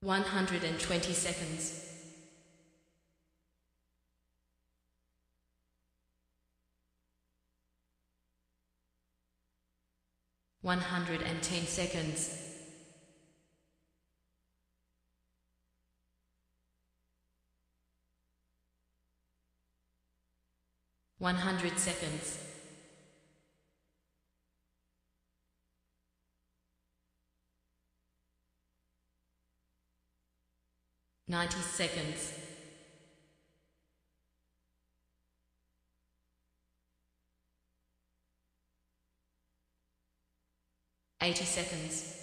120 seconds. 110 seconds. 100 seconds. 90 seconds. 80 seconds.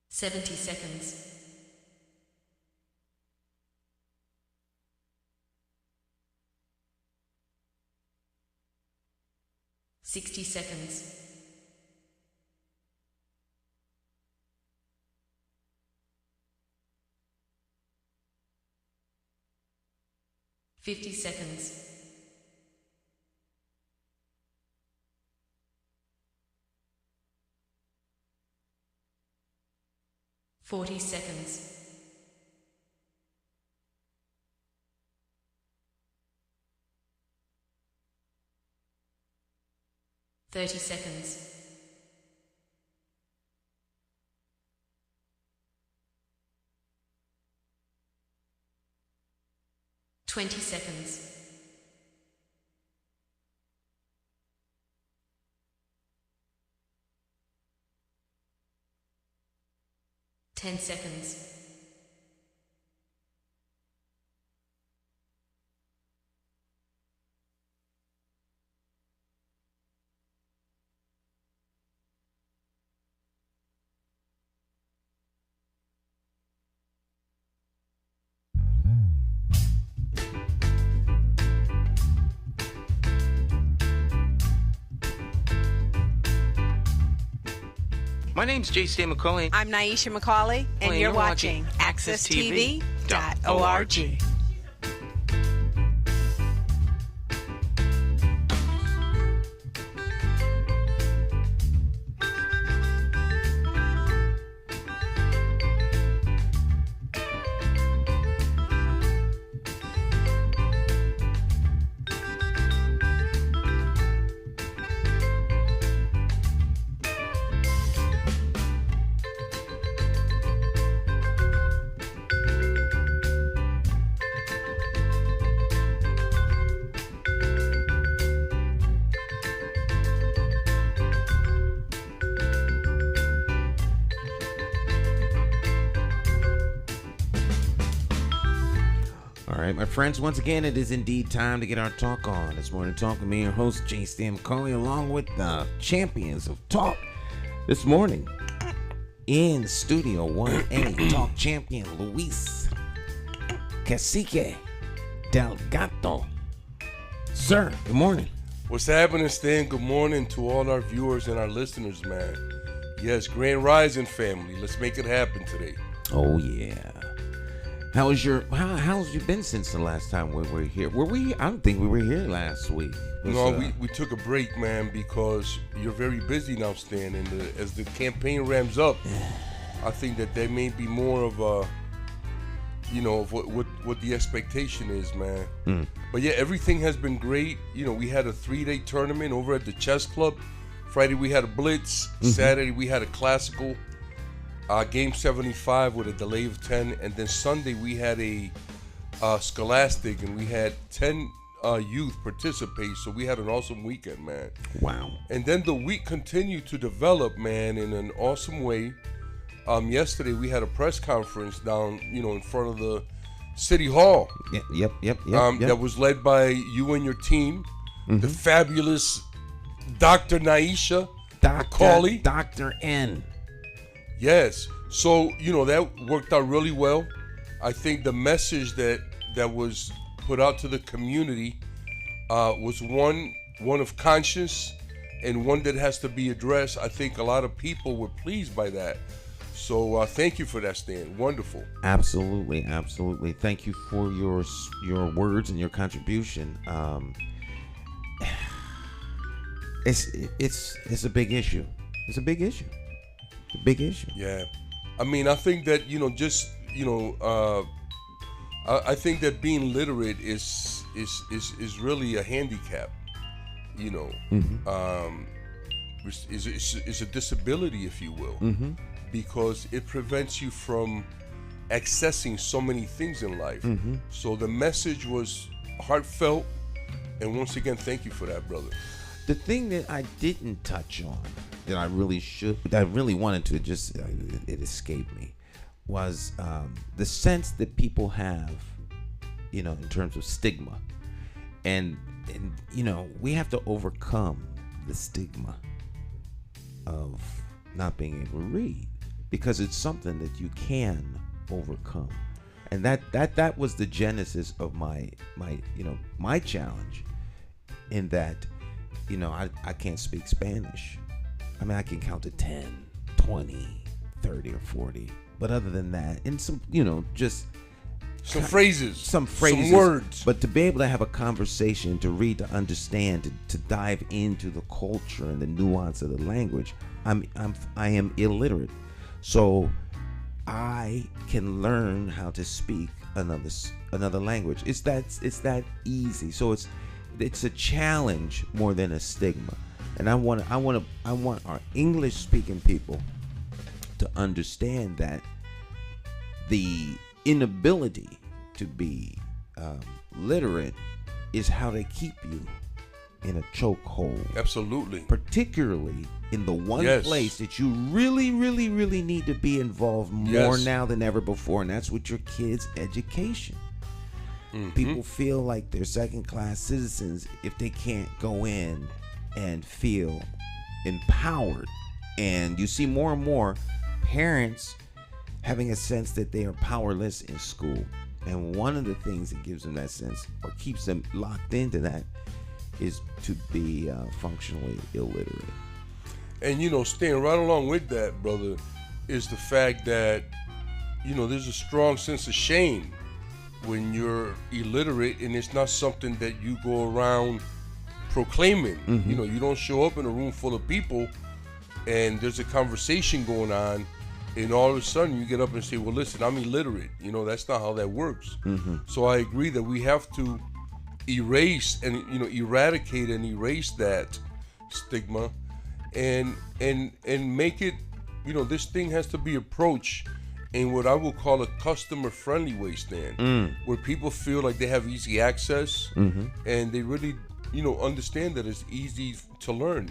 70 seconds. 60 seconds. 50 seconds. 40 seconds. 30 seconds. 20 seconds. 10 seconds. 'My name's J.C. McCauley. I'm Naisha McCauley, and you're watching AccessTV.org. All right, my friends, once again, it is indeed time to get our talk on. This morning, talk with me, your host, J.C. McCauley, along with the champions of talk. This morning, in Studio 1A, talk champion Luis Cacique Delgado. Sir, good morning. What's happening, Stan? Good morning to all our viewers and our listeners, man. Yes, Grand Rising family. Let's make it happen today. Oh, yeah. How's you been since the last time we were here? I don't think we were here last week. We took a break, man, because you're very busy now, Stan. And as the campaign ramps up, I think that there may be more of of what the expectation is, man. But yeah, everything has been great. We had a 3-day tournament over at the chess club. Friday we had a blitz. Saturday we had a classical. Game 75 with a delay of 10, and then Sunday we had a scholastic, and we had 10 youth participate, so we had an awesome weekend, man. Wow. And then the week continued to develop, man, in an awesome way. Yesterday we had a press conference down, in front of the City Hall. Yep. That was led by you and your team, the fabulous Dr. Naisha McCauley. Dr. N. Yes. So, that worked out really well. I think the message that was put out to the community was one of conscience and one that has to be addressed. I think a lot of people were pleased by that. So thank you for that, Stan. Wonderful. Absolutely. Thank you for your words and your contribution. It's a big issue. It's a big issue. It's a big issue. Yeah, I mean, I think that I think that being literate is really a handicap. Is a disability, if you will, because it prevents you from accessing so many things in life. So the message was heartfelt, and once again, thank you for that, brother. The thing that I didn't touch on that I really wanted to, just it escaped me, was the sense that people have, in terms of stigma, and we have to overcome the stigma of not being able to read, because it's something that you can overcome, and that was the genesis of my challenge, in that I can't speak Spanish. I mean, I can count to 10, 20, 30, or 40, but other than that, and some just some phrases, some words. But to be able to have a conversation, to read, to understand, to dive into the culture and the nuance of the language, I am illiterate. So I can learn how to speak another language. It's that easy. So it's a challenge more than a stigma. And I want our English speaking people to understand that the inability to be literate is how they keep you in a chokehold. Absolutely. Particularly in the one place that you really, really, really need to be involved more now than ever before, and that's with your kids' education. People feel like they're second-class citizens if they can't go in and feel empowered. And you see more and more parents having a sense that they are powerless in school. And one of the things that gives them that sense, or keeps them locked into that, is to be functionally illiterate. And staying right along with that, brother, is the fact that there's a strong sense of shame when you're illiterate, and it's not something that you go around proclaiming. You don't show up in a room full of people and there's a conversation going on, and all of a sudden you get up and say, well, listen, I'm illiterate. That's not how that works. So I agree that we have to erase and eradicate and erase that stigma, and make it, this thing has to be approached in what I will call a customer-friendly way, Stan, where people feel like they have easy access, and they really, understand that it's easy to learn.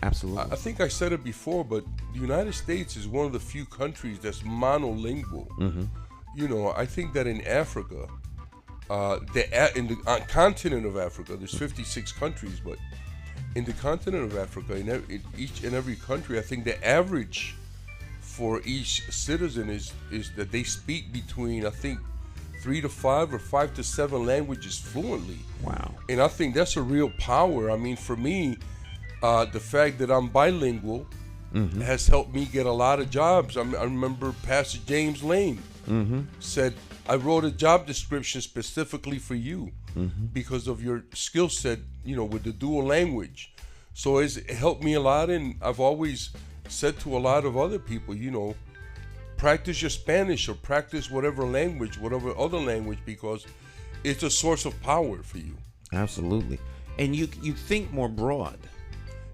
Absolutely. I think I said it before, but the United States is one of the few countries that's monolingual. I think that in Africa, in the continent of Africa, there's 56 countries, but in the continent of Africa, in each and every country, I think the average for each citizen is that they speak between, I think, 3 to 5 or 5 to 7 languages fluently. Wow. And I think that's a real power. I mean, for me, the fact that I'm bilingual has helped me get a lot of jobs. I remember Pastor James Lane said, I wrote a job description specifically for you because of your skill set, with the dual language. So it's helped me a lot, and I've always said to a lot of other people, practice your Spanish or practice whatever other language, because it's a source of power for you. Absolutely. And you think more broad.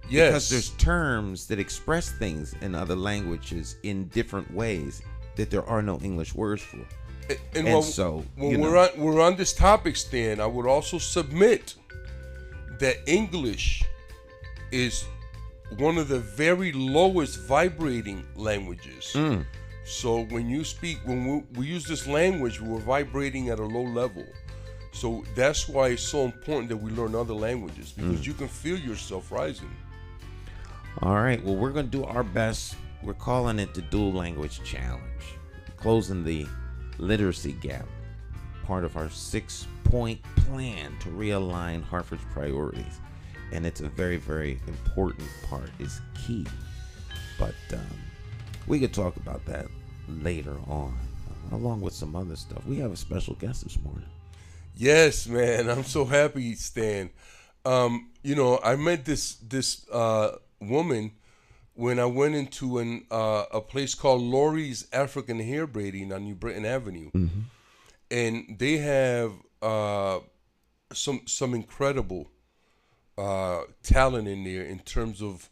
Yes. Because there's terms that express things in other languages in different ways that there are no English words for. And when we're on this topic, Stan, I would also submit that English is one of the very lowest vibrating languages. So when we use this language, we're vibrating at a low level. So that's why it's so important that we learn other languages, because you can feel yourself rising. All right. Well, we're going to do our best. We're calling it the Dual Language Challenge, closing the literacy gap, part of our 6-point plan to realign Hartford's priorities. And it's a very, very important part. It's key. But we could talk about that later on, along with some other stuff. We have a special guest this morning. Yes, man. I'm so happy, Stan. I met this woman when I went into a place called Lori's African Hair Braiding on New Britain Avenue, and they have some incredible talent in there in terms of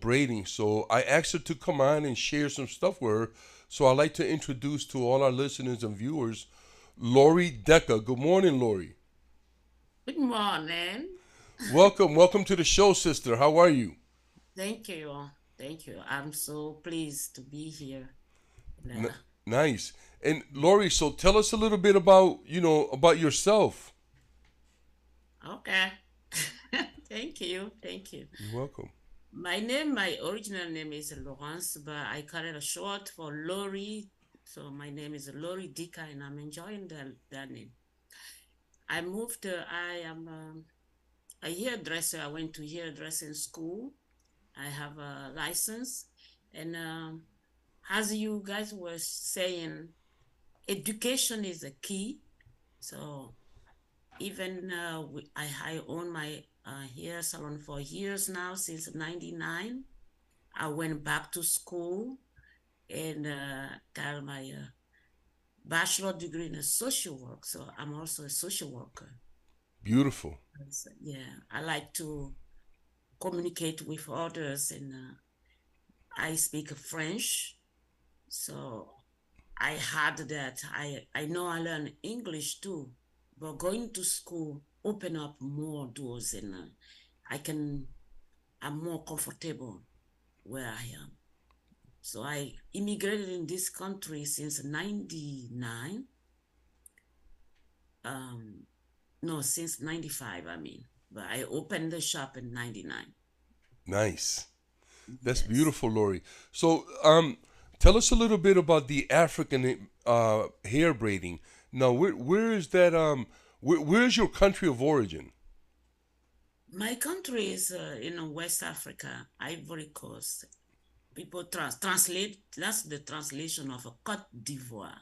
braiding. So I asked her to come on and share some stuff with her. So I'd like to introduce to all our listeners and viewers Lori Decker. Good morning, Lori. Good morning. Welcome to the show, sister. How are you? Thank you. Thank you. I'm so pleased to be here. N- nice. And Lori, so tell us a little bit about about yourself. Okay. Thank you. Thank you. You're welcome. My original name is Laurence, but I call it a short for Lori. So my name is Lori Dika, and I'm enjoying that name. I am a hairdresser. I went to hairdressing school. I have a license. And as you guys were saying, education is a key. So even I own my hair salon for years now, since 99. I went back to school and got my bachelor degree in social work. So I'm also a social worker. Beautiful. So, yeah, I like to communicate with others, and I speak French. So I had that. I know I learned English too, but going to school open up more doors, and I'm more comfortable where I am. So I immigrated in this country since 99. No, since 95, I mean. But I opened the shop in 99. Nice. That's Yes. beautiful, Lori. So, tell us a little bit about the African hair braiding. Now, where is that? Where's your country of origin? My country is in West Africa, Ivory Coast. People translate, that's the translation of a Côte d'Ivoire.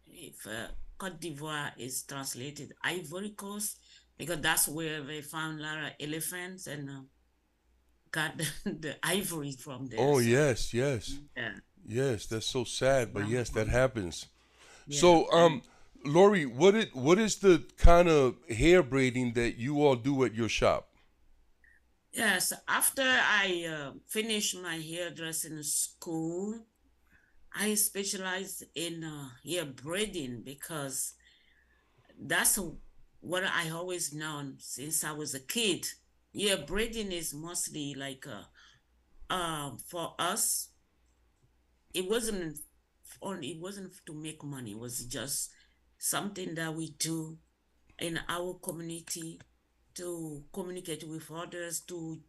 If Côte d'Ivoire is translated Ivory Coast, because that's where they found a lot of elephants and got the ivory from there. Oh, So, yes. yeah, Yes, that's so sad, but yes, that happens. yeah. So, Lori, what is the kind of hair braiding that you all do at your shop? Yes, after I finished my hairdressing school, I specialized in hair braiding because that's what I always known since I was a kid. Hair braiding is mostly like for us, it wasn't it wasn't to make money. It was just something that we do in our community to communicate with others, to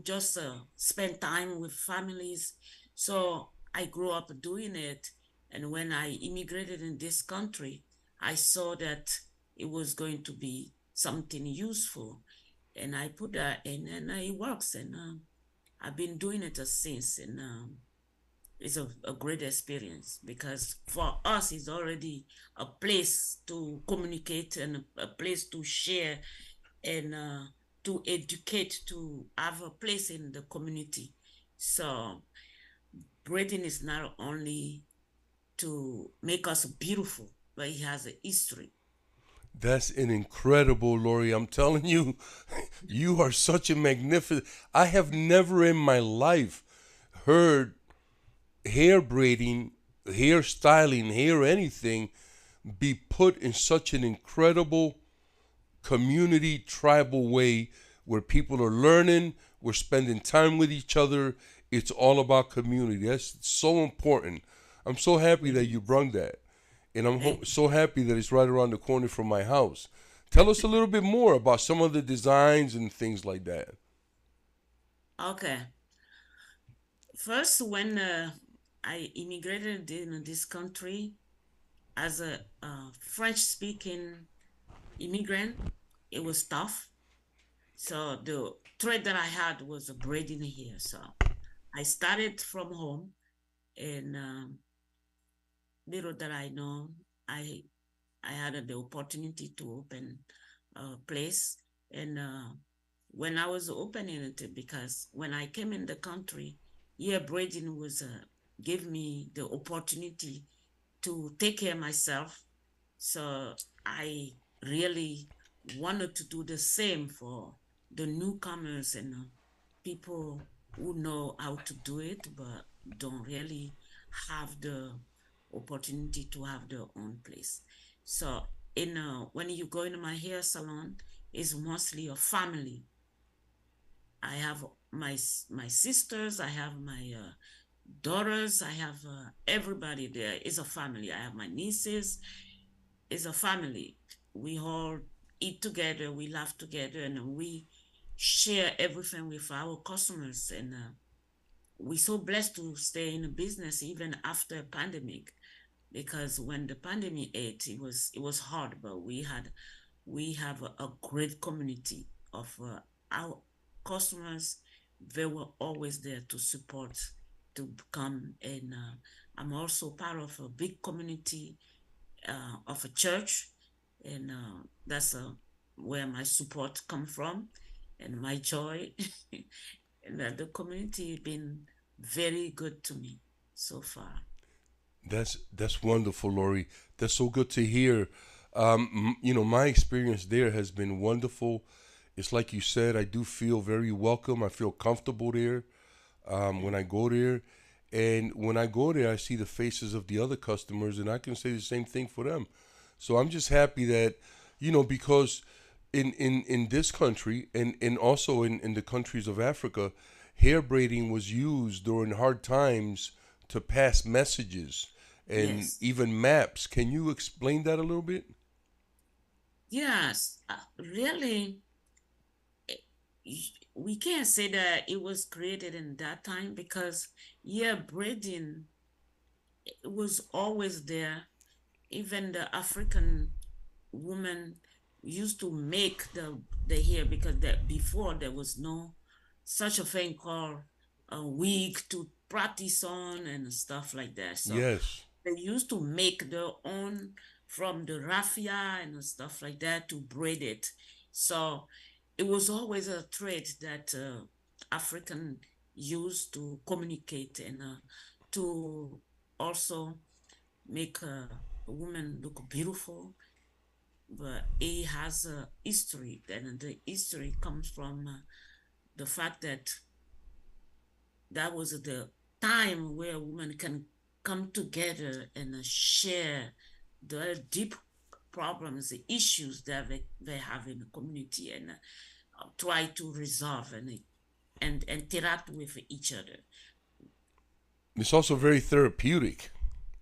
just spend time with families. So I grew up doing it, and when I immigrated in this country, I saw that it was going to be something useful, and I put that in, and it works, and I've been doing it since, and it's a great experience because for us it's already a place to communicate and a place to share and to educate, to have a place in the community. So braiding is not only to make us beautiful, but it has a history. That's an incredible, Lori. I'm telling you, you are such a magnificent. I have never in my life heard hair braiding, hair styling, hair anything be put in such an incredible community tribal way where people are learning, we're spending time with each other. It's all about community. That's so important. I'm so happy that you brought that. And I'm so happy that it's right around the corner from my house. Tell us a little bit more about some of the designs and things like that. Okay. First, when I immigrated in this country as a French-speaking immigrant, it was tough. So the thread that I had was braiding here. So I started from home, and little that I know, I had the opportunity to open a place, And when I was opening it, because when I came in the country, yeah, braiding was give me the opportunity to take care of myself. So I really wanted to do the same for the newcomers and people who know how to do it, but don't really have the opportunity to have their own place. So in when you go into my hair salon, it's mostly a family. I have my sisters, I have my daughters, I have everybody there. It's a family. I have my nieces. It's a family. We all eat together, we laugh together, and we share everything with our customers. And we're so blessed to stay in the business even after a pandemic, because when the pandemic hit, it was hard, but we have a great community of our customers. They were always there to support, to come, and I'm also part of a big community of a church, and that's where my support come from, and my joy, and the community been very good to me so far. That's wonderful, Lori. That's so good to hear. My experience there has been wonderful. It's like you said, I do feel very welcome. I feel comfortable there when I go there. And when I go there, I see the faces of the other customers, and I can say the same thing for them. So I'm just happy that, because in this country and also in the countries of Africa, hair braiding was used during hard times to pass messages and Yes. even maps. Can you explain that a little bit? Yes, really, we can't say that it was created in that time, because yeah, braiding was always there. Even the African woman used to make the hair, because that before there was no such a thing called a wig to practice on and stuff like that. So Yes. they used to make their own from the raffia and stuff like that to braid it. So it was always a thread that African used to communicate, and to also make a woman look beautiful. But it has a history, and the history comes from the fact that that was the time where women can come together and share the deep problems, the issues that they have in the community, and try to resolve and interact with each other. It's also very therapeutic.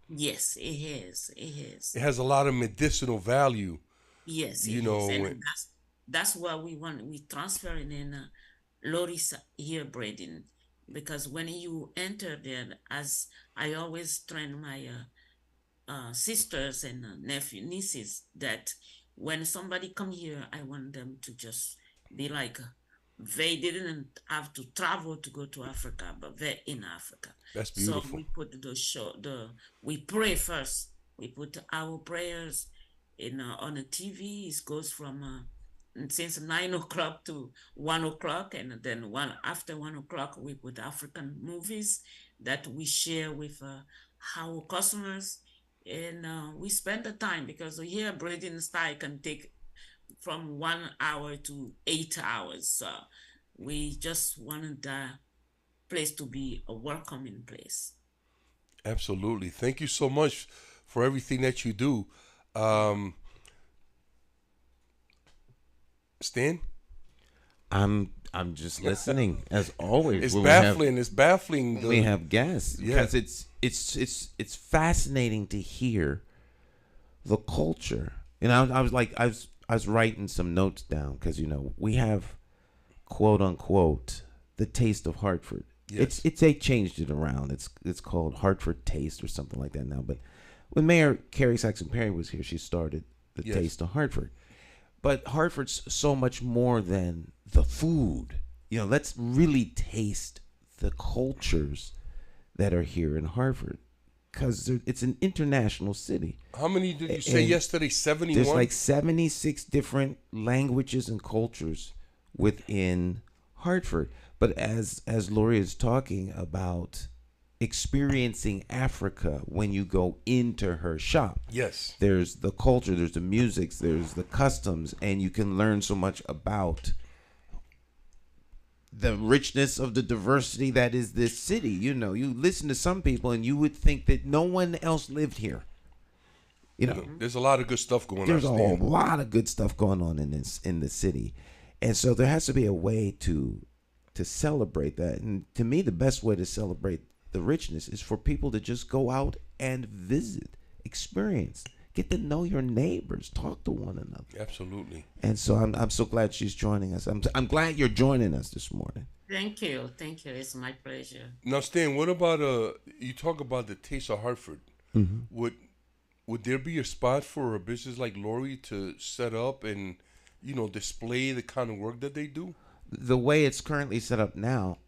Yes, it is. It is. It has a lot of medicinal value, Yes, you it is. know. And and- that's what we want. We transferring in Lori's ear braiding, because when you enter there, as I always train my sisters and nieces, that when somebody come here, I want them to just be like, they didn't have to travel to go to Africa, but they're in Africa. That's So beautiful. we put we pray first. We put our prayers in on the TV. It goes from since 9 o'clock to 1 o'clock, and then after 1 o'clock we put African movies that we share with our customers, and we spend the time, because here braiding style can take from 1 hour to 8 hours. So we just wanted the place to be a welcoming place. Absolutely. Thank you so much for everything that you do. Um, Stan? I'm just listening as always. It's when baffling. It's baffling. when we have guests, Yeah. because it's fascinating to hear the culture. And I was writing some notes down, because we have, quote unquote, the taste of Hartford. Yes. They changed it around. It's called Hartford Taste or something like that now. But when Mayor Carrie Saxon Perry was here, she started the Yes. Taste of Hartford. But Hartford's so much more than the food. Let's really taste the cultures that are here in Hartford. because it's an international city. How many did you say And yesterday? 71? There's like 76 different languages and cultures within Hartford. But as Lori is talking about experiencing Africa when you go into her shop. Yes. There's the culture, there's the music, there's the customs, and you can learn so much about the richness of the diversity that is this city. You know, you listen to some people and you would think that no one else lived here. You know, there's a lot of good stuff going on. There's a whole lot of good stuff going on in the city. And so there has to be a way to celebrate that. And to me, the best way to celebrate the richness is for people to just go out and visit, experience, get to know your neighbors, talk to one another. Absolutely. And so I'm so glad she's joining us. I'm glad you're joining us this morning. Thank you. It's my pleasure. Now, Stan, what about you talk about the Taste of Hartford? Mm-hmm. Would there be a spot for a business like Lori to set up and, you know, display the kind of work that they do? The way it's currently set up now,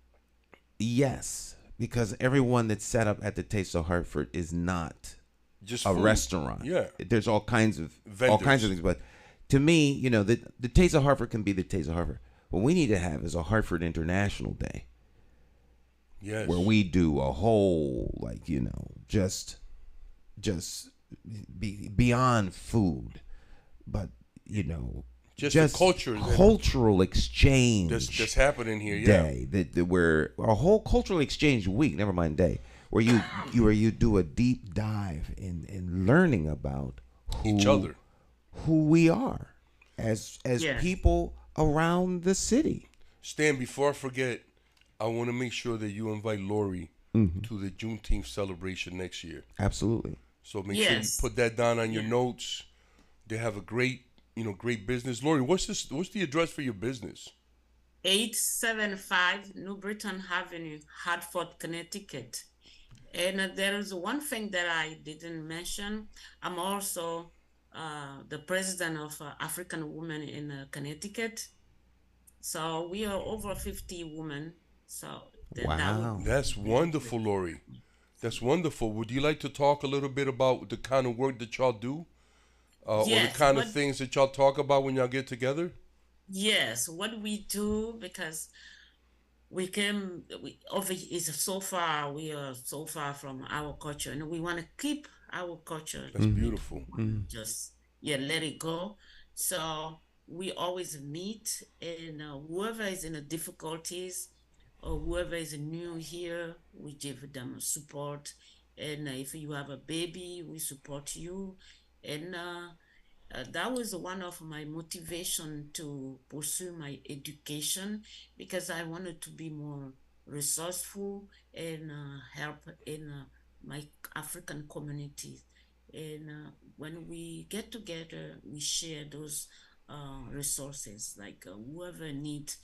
yes, because everyone that's set up at the Taste of Hartford is not just a food. Restaurant. Yeah, there's all kinds of Vendors. things. But to me, you know, the Taste of Hartford can be the Taste of Hartford. What we need to have is a Hartford International Day. Yes, where we do a whole, like, you know, just be beyond food, but you know. Just the cultural exchange that's happening here, day that where a whole cultural exchange week, never mind day, where you do a deep dive in learning about each other, who we are as people around the city. Stan, before I forget, I want to make sure that you invite Lori to the Juneteenth celebration next year. Absolutely. So make sure you put that down on your notes. They have a great business. Lori, what's the address for your business? 875 New Britain Avenue, Hartford, Connecticut. And there is one thing that I didn't mention. I'm also the president of African Women in Connecticut. So we are over 50 women. So wow, that's wonderful, Lori. That's wonderful. Would you like to talk a little bit about the kind of work that y'all do? Or the kind of things that y'all talk about when y'all get together? Yes, what we do, because we are so far from our culture, and we want to keep our culture. That's beautiful. Just let it go. So we always meet, and whoever is in the difficulties or whoever is new here, we give them support. And if you have a baby, we support you. And that was one of my motivation to pursue my education, because I wanted to be more resourceful and help in my African communities. And when we get together, we share those resources. Like whoever needs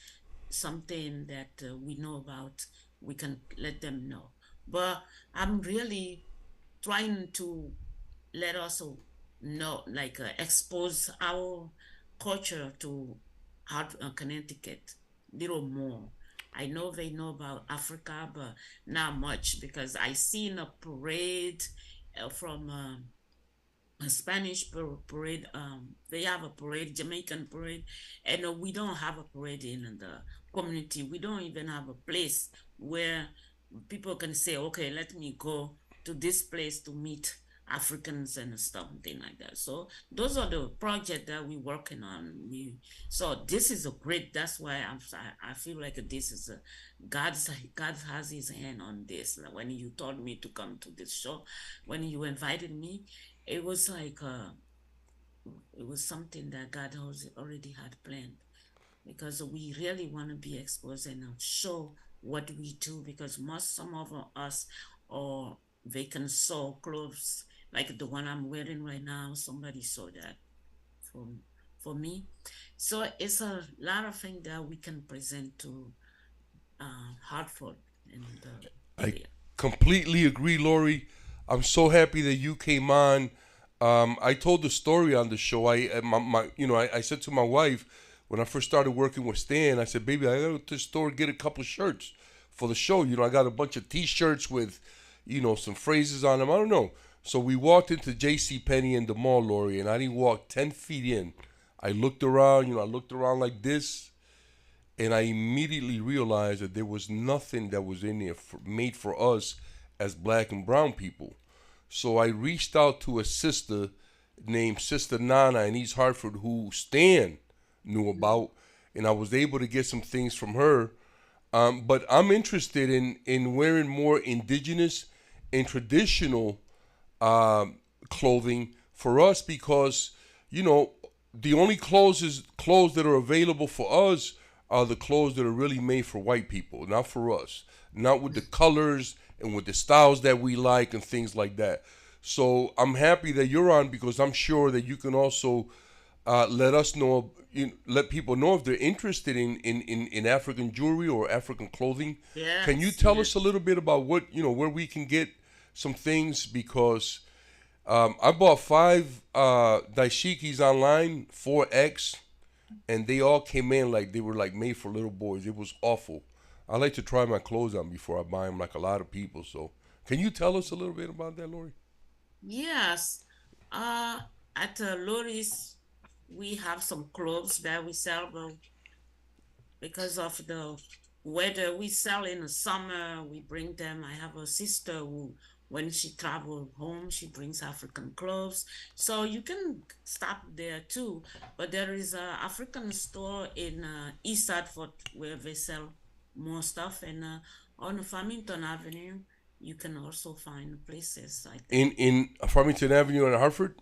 something that we know about, we can let them know. But I'm really trying to let us know, like expose our culture to Connecticut a little more. I know they know about Africa, but not much, because I seen a parade from a Spanish parade. They have a parade, Jamaican parade, and we don't have a parade in the community. We don't even have a place where people can say, okay, let me go to this place to meet Africans and something like that. So those are the projects that we're working on. So this is a great. That's why I feel like this is God has His hand on this. When you told me to come to this show, when you invited me, it was like it was something that God already had planned, because we really want to be exposed and show what we do, because some of us or they can sew clothes like the one I'm wearing right now. Somebody sewed that for me. So it's a lot of things that we can present to Hartford and I completely agree, Lori. I'm so happy that you came on. I told the story on the show. I said to my wife when I first started working with Stan, I said, baby, I got to the store and get a couple shirts for the show. I got a bunch of T-shirts with, some phrases on them. I don't know. So we walked into J.C. Penney in the mall, Lori, and I didn't walk 10 feet in. I looked around, I looked around like this, and I immediately realized that there was nothing that was in there made for us as black and brown people. So I reached out to a sister named Sister Nana in East Hartford who Stan knew about, and I was able to get some things from her. But I'm interested in wearing more indigenous and traditional clothing for us because, the only clothes that are available for us are the clothes that are really made for white people, not for us, not with the colors and with the styles that we like and things like that. So I'm happy that you're on because I'm sure that you can also let people know if they're interested in African jewelry or African clothing. Yes, Can you tell us a little bit about what, where we can get some things? Because I bought 5 dashikis online, 4X, and they all came in like they were like made for little boys. It was awful. I like to try my clothes on before I buy them, like a lot of people. So can you tell us a little bit about that, Lori? Yes. At Lori's, we have some clothes that we sell, but because of the weather, we sell in the summer. We bring them. I have a sister who, when she travels home, she brings African clothes. So you can stop there too. But there is an African store in East Hartford where they sell more stuff. And on Farmington Avenue, you can also find places like that. In Farmington Avenue in Hartford?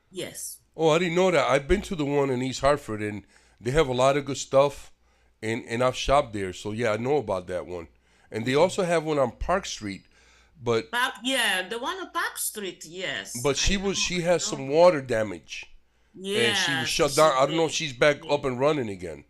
Yes. Oh, I didn't know that. I've been to the one in East Hartford, and they have a lot of good stuff, and I've shopped there. So, yeah, I know about that one. And they also have one on Park Street. But the one on Park Street, yes. But she has some water damage. Yeah. And she was shut down. I don't know if she's back up and running again.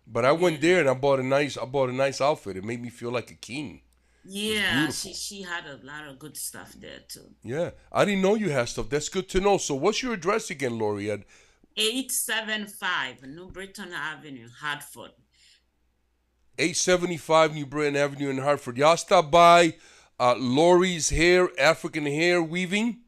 But I went there and I bought a nice outfit. It made me feel like a king. Yeah, she had a lot of good stuff there too. Yeah, I didn't know you had stuff. That's good to know. So what's your address again, Lori? 875 New Britain Avenue, Hartford. 875 New Britain Avenue in Hartford. Y'all stop by Lori's African hair weaving.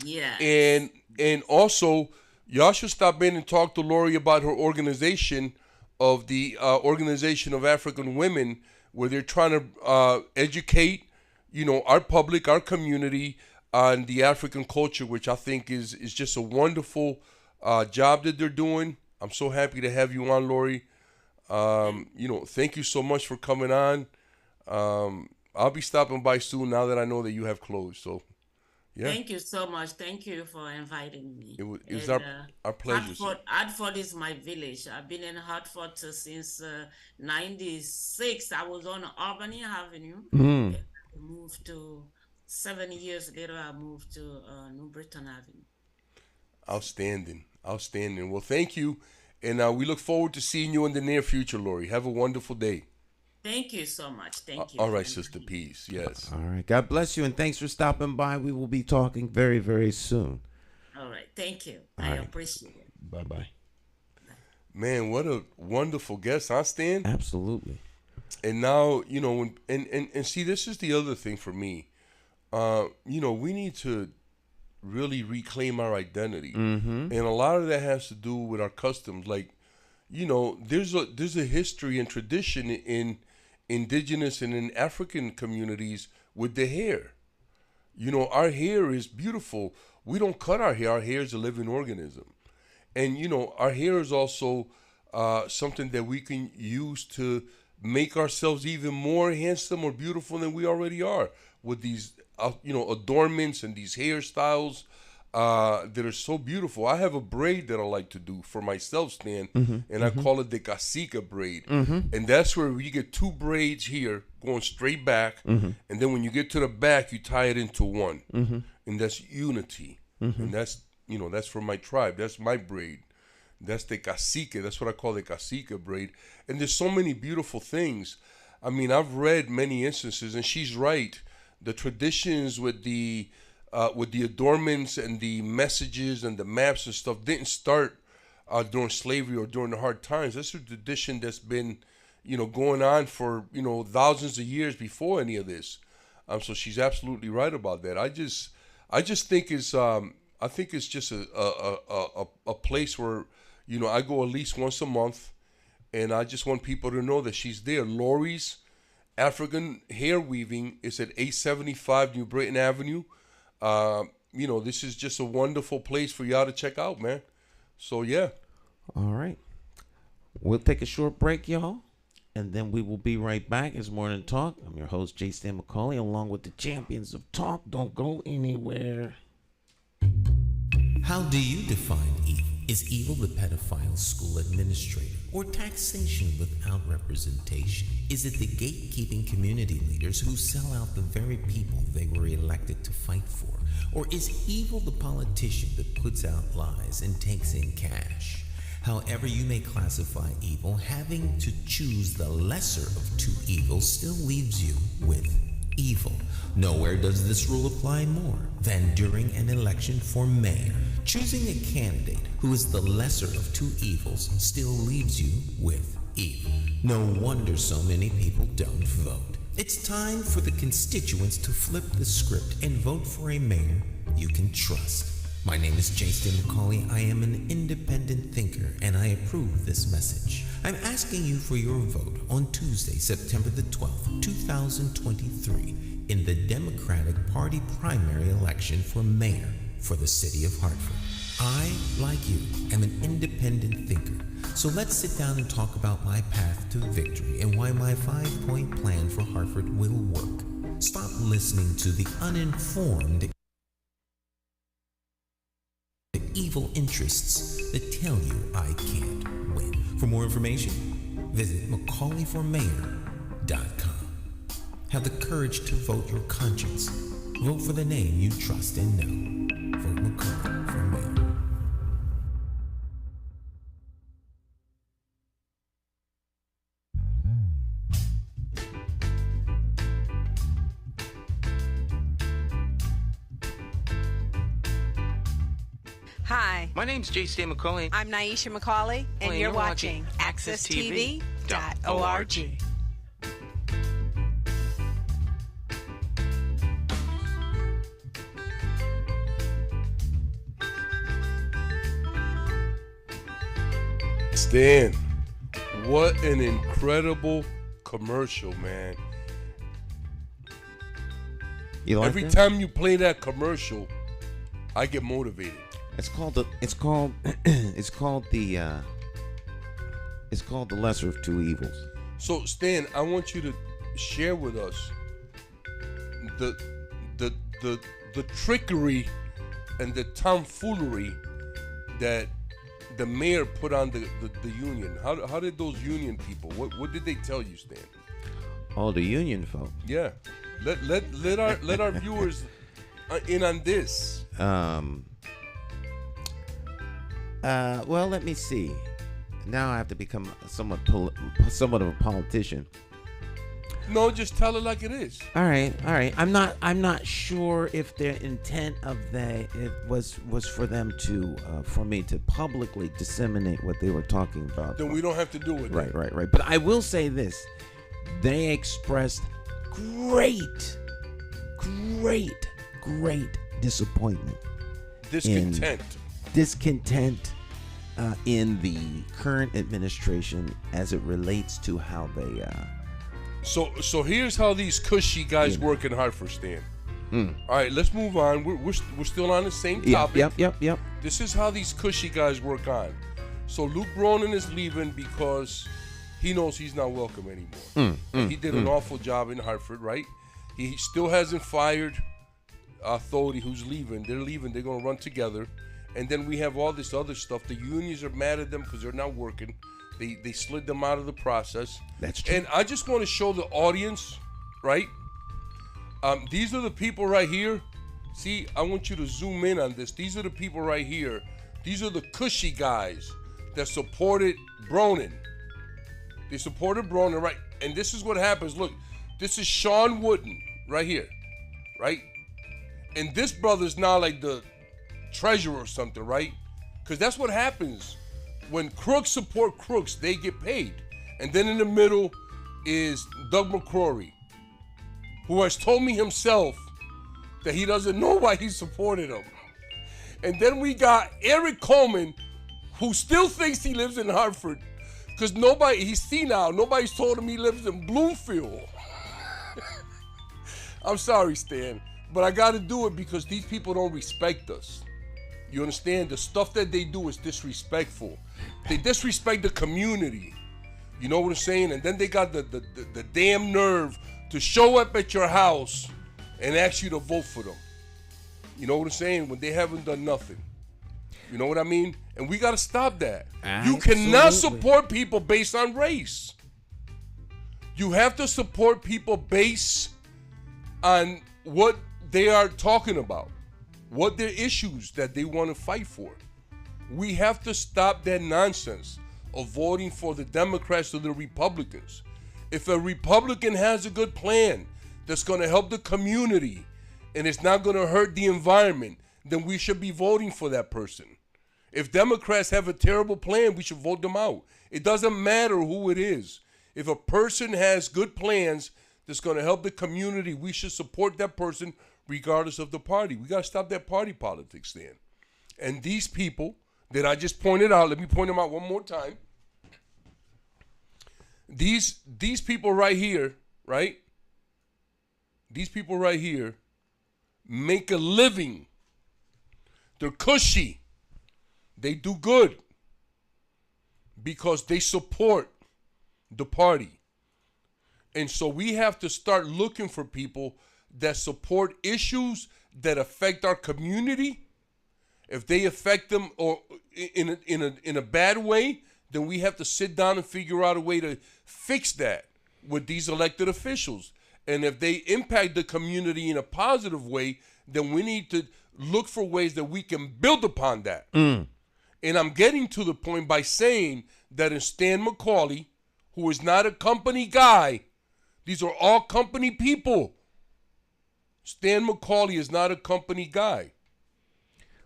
Yeah. And also, y'all should stop in and talk to Lori about her organization of the Organization of African Women, where they're trying to educate, our public, our community on the African culture, which I think is just a wonderful job that they're doing. I'm so happy to have you on, Lori. Thank you so much for coming on. I'll be stopping by soon now that I know that you have clothes. So, yeah. Thank you so much. Thank you for inviting me. It was our pleasure. Hartford is my village. I've been in Hartford since 96. I was on Albany Avenue. I moved to 7 years later. I moved to New Britain Avenue. Outstanding. Well, thank you. And we look forward to seeing you in the near future, Lori. Have a wonderful day. Thank you so much. Thank you. All right, Sister. Peace. Yes. All right. God bless you, and thanks for stopping by. We will be talking very, very soon. All right. Thank you. I appreciate it. Bye-bye. Man, what a wonderful guest, huh, Stan? Absolutely. And now, and see, this is the other thing for me. We need to really reclaim our identity. Mm-hmm. And a lot of that has to do with our customs. Like, there's a history and tradition in indigenous and in African communities with the hair. Our hair is beautiful. We don't cut our hair. Our hair is a living organism. And, our hair is also something that we can use to make ourselves even more handsome or beautiful than we already are with these, adornments and these hairstyles that are so beautiful. I have a braid that I like to do for myself, Stan, and I call it the cacique braid. And that's where you get 2 braids here going straight back, and then when you get to the back, you tie it into one. And that's unity. And that's for my tribe. That's my braid. That's the cacique. That's what I call the cacique braid. And there's so many beautiful things. I mean, I've read many instances, and she's right. The traditions with the adornments and the messages and the maps and stuff didn't start during slavery or during the hard times. That's a tradition that's been, going on for, thousands of years before any of this. So she's absolutely right about that. I just think it's just a place where, I go at least once a month, and I just want people to know that she's there. Lori's African Hair Weaving is at 875 New Britain Avenue. This is just a wonderful place for y'all to check out, man. So, yeah. All right. We'll take a short break, y'all, and then we will be right back. It's Morning Talk. I'm your host, J. Stan McCauley, along with the champions of talk. Don't go anywhere. How do you define evil? Is evil the pedophile school administrator or taxation without representation? Is it the gatekeeping community leaders who sell out the very people they were elected to fight for? Or is evil the politician that puts out lies and takes in cash? However you may classify evil, having to choose the lesser of two evils still leaves you with evil. Nowhere does this rule apply more than during an election for mayor. Choosing a candidate who is the lesser of two evils still leaves you with evil. No wonder so many people don't vote. It's time for the constituents to flip the script and vote for a mayor you can trust. My name is Jason McCauley. I am an independent thinker, and I approve this message. I'm asking you for your vote on Tuesday, September the 12th, 2023, in the Democratic Party primary election for mayor for the city of Hartford. I, like you, am an independent thinker. So let's sit down and talk about my path to victory and why my 5-point plan for Hartford will work. Stop listening to the uninformed evil interests that tell you I can't win. For more information, visit McCauleyformayor.com. Have the courage to vote your conscience. Vote for the name you trust and know. Vote McCauley for mayor. Hi, My name's J. Stan McCauley. I'm Naisha McCauley, and Well, you're watching AccessTV.org. Stan, what an incredible commercial, man. You like Every that? time you play that commercial, I get motivated. It's called the lesser of two evils. So, Stan, I want you to share with us the trickery and the tomfoolery that the mayor put on the union. How did those union people? What did they tell you, Stan? Oh, the union folk. Yeah, let our viewers in on this. Well, let me see. Now I have to become somewhat of a politician. No, just tell it like it is. All right. I'm not sure if their intent of it was for them to for me to publicly disseminate what they were talking about. Then we don't have to do it. Right. But I will say this: they expressed great disappointment, discontent in the current administration as it relates to how they. So here's how these cushy guys work in Hartford, Stan. All right, let's move on. We're still on the same topic. Yep. This is how these cushy guys work on. So Luke Bronin is leaving because he knows he's not welcome anymore. And he did an awful job in Hartford, right? He still hasn't fired Authority, who's leaving. They're leaving. They're going to run together. And then we have all this other stuff. The unions are mad at them because they're not working. They slid them out of the process. That's true. And I just want to show the audience, right? These are the people right here. See, I want you to zoom in on this. These are the people right here. These are the cushy guys that supported Bronin. They supported Bronin, right? And this is what happens. Look, this is Sean Wooden right here, right? And this brother's now like the treasurer or something, right? Because that's what happens. When crooks support crooks, they get paid. And then in the middle is Doug McCrory. who has told me himself that he doesn't know why he supported him. And then we got Eric Coleman, who still thinks he lives in Hartford because he's senile. Nobody's told him he lives in Bloomfield. I'm sorry, Stan, but I got to do it because these people don't respect us. You understand? The stuff that they do is disrespectful. They disrespect the community. You know what I'm saying? And then they got the damn nerve to show up at your house and ask you to vote for them. You know what I'm saying? When they haven't done nothing. You know what I mean? And we got to stop that. You cannot support people based on race. You have to support people based on what they are talking about, what their issues that they want to fight for. We have to stop that nonsense of voting for the Democrats or the Republicans. If a Republican has a good plan that's going to help the community and it's not going to hurt the environment, then we should be voting for that person. If Democrats have a terrible plan, we should vote them out. It doesn't matter who it is. If a person has good plans that's going to help the community, we should support that person regardless of the party. We got to stop that party politics then. And these people that I just pointed out, let me point them out one more time. These people right here, right? These people right here make a living. They're cushy. They do good because they support the party. And so we have to start looking for people that support issues that affect our community. If they affect them or in a bad way, then we have to sit down and figure out a way to fix that with these elected officials. And if they impact the community in a positive way, then we need to look for ways that we can build upon that. And I'm getting to the point by saying that in Stan McCauley, who is not a company guy, these are all company people. Stan McCauley is not a company guy.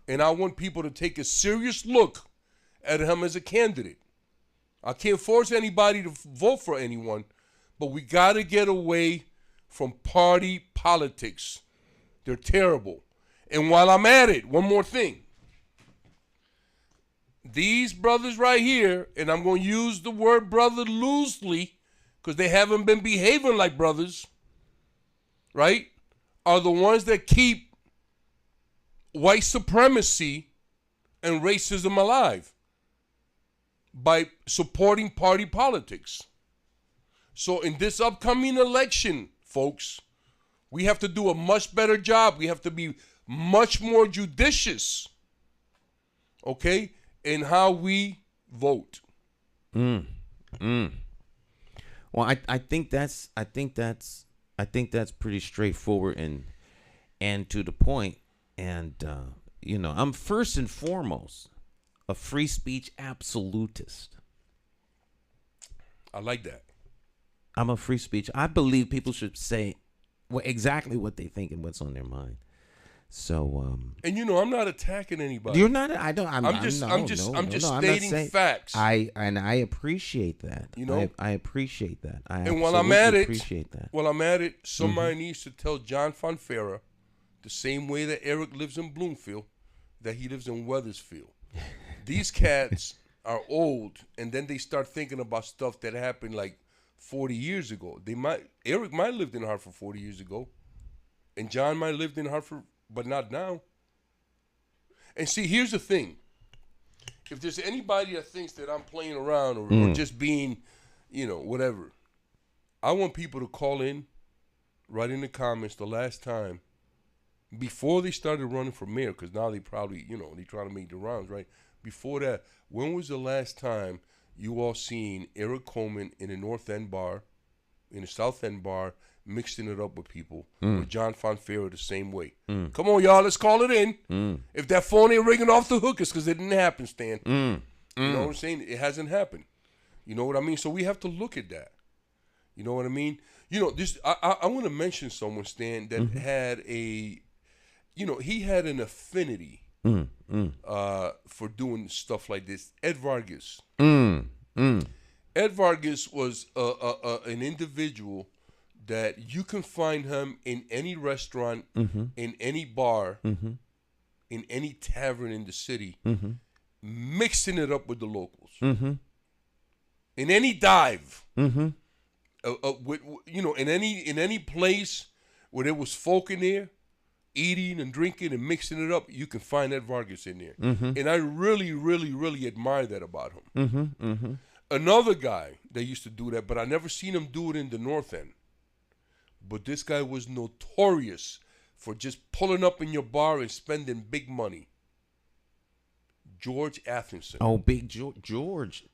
And I want people to take a serious look at him as a candidate. I can't force anybody to vote for anyone, but we got to get away from party politics. They're terrible. And while I'm at it, one more thing. These brothers right here, and I'm going to use the word brother loosely because they haven't been behaving like brothers, right, are the ones that keep white supremacy and racism alive by supporting party politics. So in this upcoming election, folks, we have to do a much better job. We have to be much more judicious, okay, in how we vote. Well, I think that's pretty straightforward and to the point. And I'm first and foremost a free speech absolutist. I like that. I'm a free speech. I believe people should say exactly what they think and what's on their mind. So, and I'm not attacking anybody. You're not. I don't. I'm just stating facts. I appreciate that. I appreciate that. And while I'm at it, somebody needs to tell John Fonfera, the same way that Eric lives in Bloomfield, that he lives in Weathersfield. These cats are old, and then they start thinking about stuff that happened like 40 years ago. Eric might have lived in Hartford 40 years ago, and John might have lived in Hartford, but not now. And see, here's the thing. If there's anybody that thinks that I'm playing around or just being, whatever, I want people to call in, write in the comments the last time, before they started running for mayor, because now they probably, they trying to make the rounds, right? Before that, when was the last time you all seen Eric Coleman in a North End bar, in a South End bar, mixing it up with people, with John Fonfera the same way? Come on, y'all, let's call it in. If that phone ain't ringing off the hook, it's because it didn't happen, Stan. You know what I'm saying? It hasn't happened. You know what I mean? So we have to look at that. You know what I mean? This. I want to mention someone, Stan, that had a, he had an affinity for doing stuff like this. Ed Vargas. Ed Vargas was an individual that you can find him in any restaurant, in any bar, in any tavern in the city, mixing it up with the locals. In any dive, with, in any place where there was folk in there, eating and drinking and mixing it up, you can find that Vargas in there. And I really, really, really admire that about him. Another guy that used to do that, but I never seen him do it in the North End. But this guy was notorious for just pulling up in your bar and spending big money. George Atherson. Oh, big George.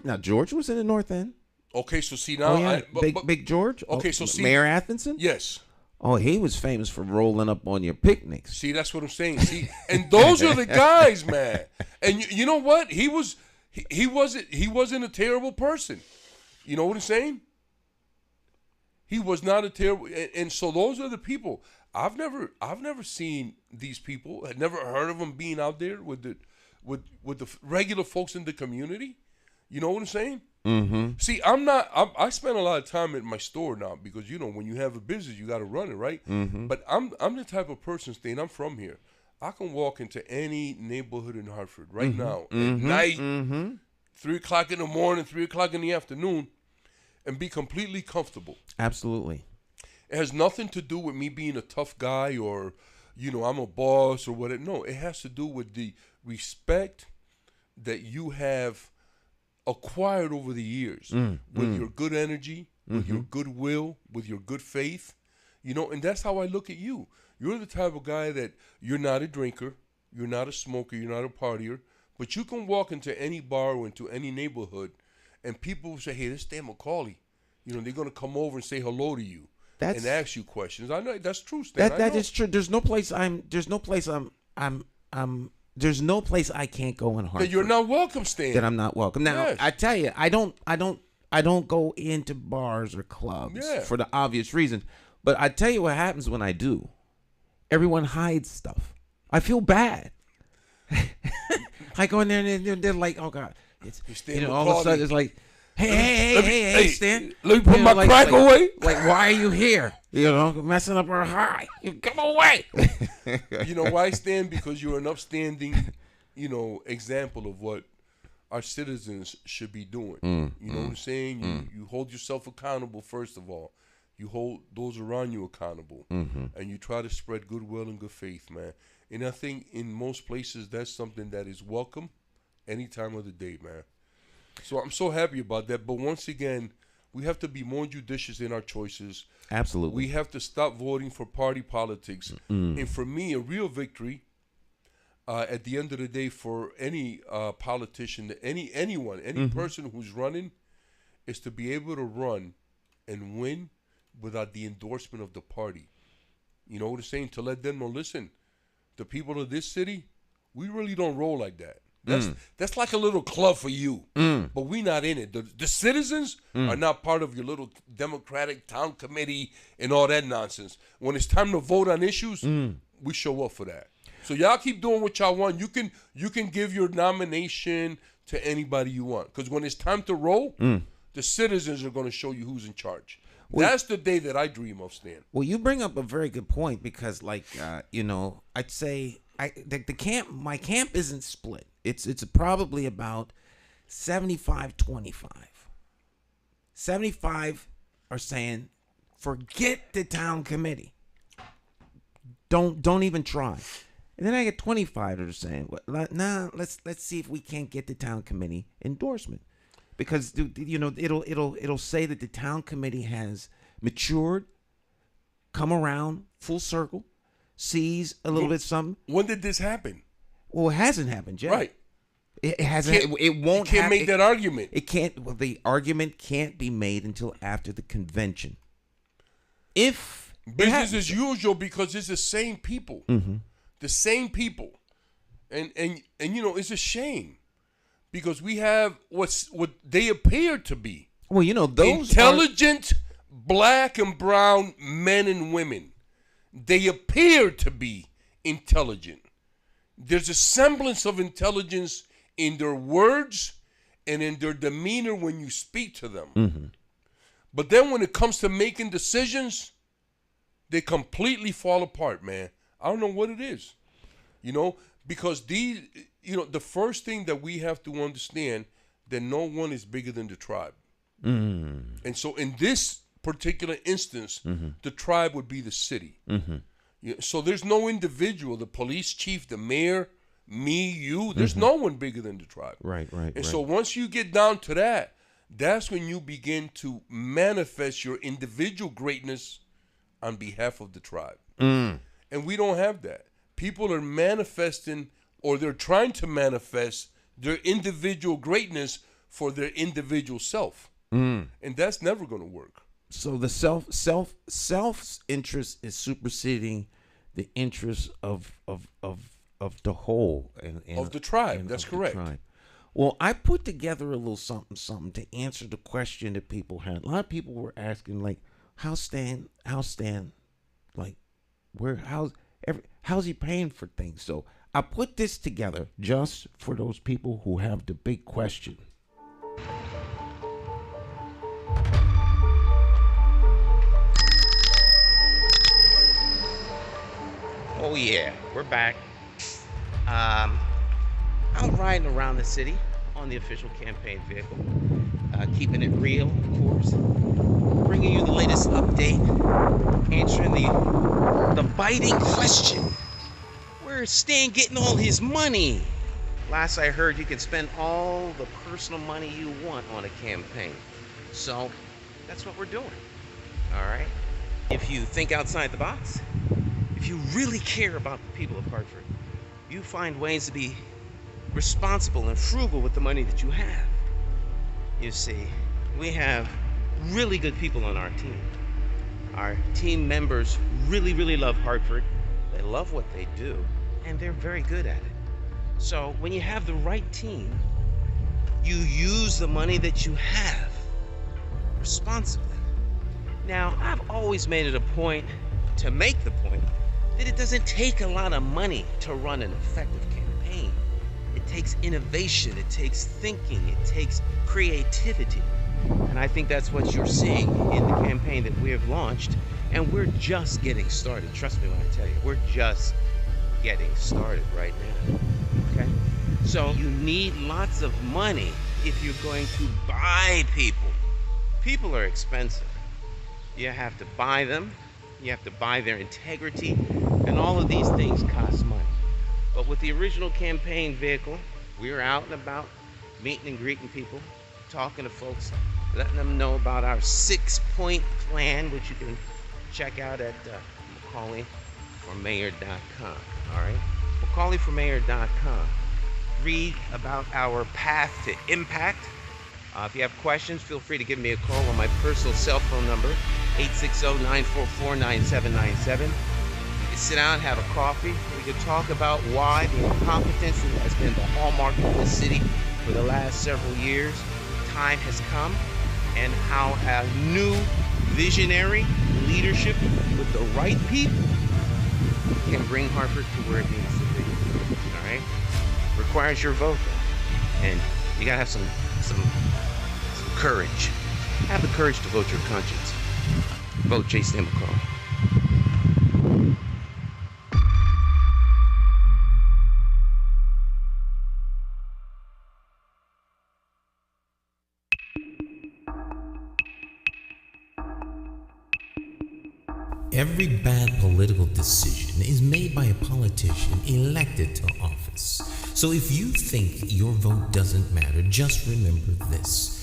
Now, George was in the North End. Okay, so see now. Big George? Okay, so see. Mayor Atherson? Yes. Oh, he was famous for rolling up on your picnics. See, that's what I'm saying. See, and those are the guys, man. And you know what? He wasn't a terrible person. You know what I'm saying? He was not a terrible, and so those are the people. I've never seen these people. I'd never heard of them being out there with the regular folks in the community. You know what I'm saying? See, I spend a lot of time at my store now because when you have a business, you got to run it, right? But I'm the type of person, Stan. I'm from here. I can walk into any neighborhood in Hartford right now at night, 3 o'clock in the morning, 3 o'clock in the afternoon, and be completely comfortable. Absolutely. It has nothing to do with me being a tough guy or, I'm a boss or whatever. No, it has to do with the respect that you have acquired over the years with your good energy, with your goodwill, with your good faith, and that's how I look at you. You're the type of guy that you're not a drinker, you're not a smoker, you're not a partier, but you can walk into any bar or into any neighborhood and people will say, hey, this is Dan McCauley. They're going to come over and say hello to you and ask you questions. I know that's true, Stan. That is true. There's no place I can't go in Hartford. That you're not welcome, Stan. That I'm not welcome. Now, yes. I tell you, I don't go into bars or clubs for the obvious reason. But I tell you what happens when I do. Everyone hides stuff. I feel bad. I go in there and they're like, oh God. It's, all of a sudden it's like, hey, Stan. Let me put my crack away. Like, why are you here? Messing up our high. Come away. You know why, Stan? Because you're an upstanding, example of what our citizens should be doing. You know what I'm saying? You hold yourself accountable, first of all. You hold those around you accountable. And you try to spread goodwill and good faith, man. And I think in most places, that's something that is welcome any time of the day, man. So I'm so happy about that. But once again, we have to be more judicious in our choices. Absolutely. We have to stop voting for party politics. And for me, a real victory at the end of the day for any politician, anyone, any person who's running, is to be able to run and win without the endorsement of the party. You know what I'm saying? To let them know, listen, the people of this city, we really don't roll like that. That's like a little club for you, but we not in it. The citizens are not part of your little Democratic town committee and all that nonsense. When it's time to vote on issues, we show up for that. So y'all keep doing what y'all want. You can give your nomination to anybody you want, because when it's time to roll, the citizens are going to show you who's in charge. That's the day that I dream of, Stan. Well, you bring up a very good point because, I'd say my camp isn't split. It's probably about 75-25. 75 are saying, forget the town committee. Don't even try. And then I get 25 that are saying, let's see if we can't get the town committee endorsement. Because it'll say that the town committee has matured, come around full circle, sees a little bit something. When did this happen? Well, it hasn't happened yet. Right. It hasn't. It won't. You can't make that argument. It can't. Well, the argument can't be made until after the convention. If business as usual, because it's the same people, the same people, and it's a shame. Because we have what they appear to be. Well, those intelligent black and brown men and women. They appear to be intelligent. There's a semblance of intelligence in their words and in their demeanor when you speak to them. But then when it comes to making decisions, they completely fall apart, man. I don't know what it is, because the first thing that we have to understand that no one is bigger than the tribe. And so in this particular instance, the tribe would be the city. So there's no individual, the police chief, the mayor, me, you, there's no one bigger than the tribe. Right. And so once you get down to that, that's when you begin to manifest your individual greatness on behalf of the tribe. And we don't have that. People are manifesting, or they're trying to manifest their individual greatness for their individual self. And that's never going to work. So the self's interest is superseding the interest of the whole and of the tribe. That's correct. Well, I put together a little something to answer the question that people had. A lot of people were asking, like, how's Stan, like, how's he paying for things? So I put this together just for those people who have the big question. Oh yeah, we're back. I'm riding around the city on the official campaign vehicle, keeping it real, of course, bringing you the latest update, answering the biting question: where's Stan getting all his money? Last I heard, you can spend all the personal money you want on a campaign. So that's what we're doing. All right. If you think outside the box, if you really care about the people of Hartford, you find ways to be responsible and frugal with the money that you have. You see, we have really good people on our team. Our team members really, really love Hartford. They love what they do, and they're very good at it. So when you have the right team, you use the money that you have responsibly. Now, I've always made it a point to make the point that it doesn't take a lot of money to run an effective campaign. It takes innovation, it takes thinking, it takes creativity. And I think that's what you're seeing in the campaign that we have launched. And we're just getting started. Trust me when I tell you, we're just getting started right now. Okay? So you need lots of money if you're going to buy people. People are expensive. You have to buy them. You have to buy their integrity, and all of these things cost money. But with the original campaign vehicle, we were out and about, meeting and greeting people, talking to folks, letting them know about our 6-point plan, which you can check out at McCauleyformayor.com. All right, McCauleyformayor.com. Read about our path to impact. If you have questions, feel free to give me a call on my personal cell phone number, 860-944-9797. You can sit down, have a coffee. We can talk about why the incompetence that has been the hallmark of this city for the last several years, time has come, and how a new visionary leadership with the right people can bring Hartford to where it needs to be. All right? Requires your vote, though. And you gotta have some courage. Have the courage to vote your conscience. Vote J. Stan McCauley. Every bad political decision is made by a politician elected to office. So if you think your vote doesn't matter, just remember this.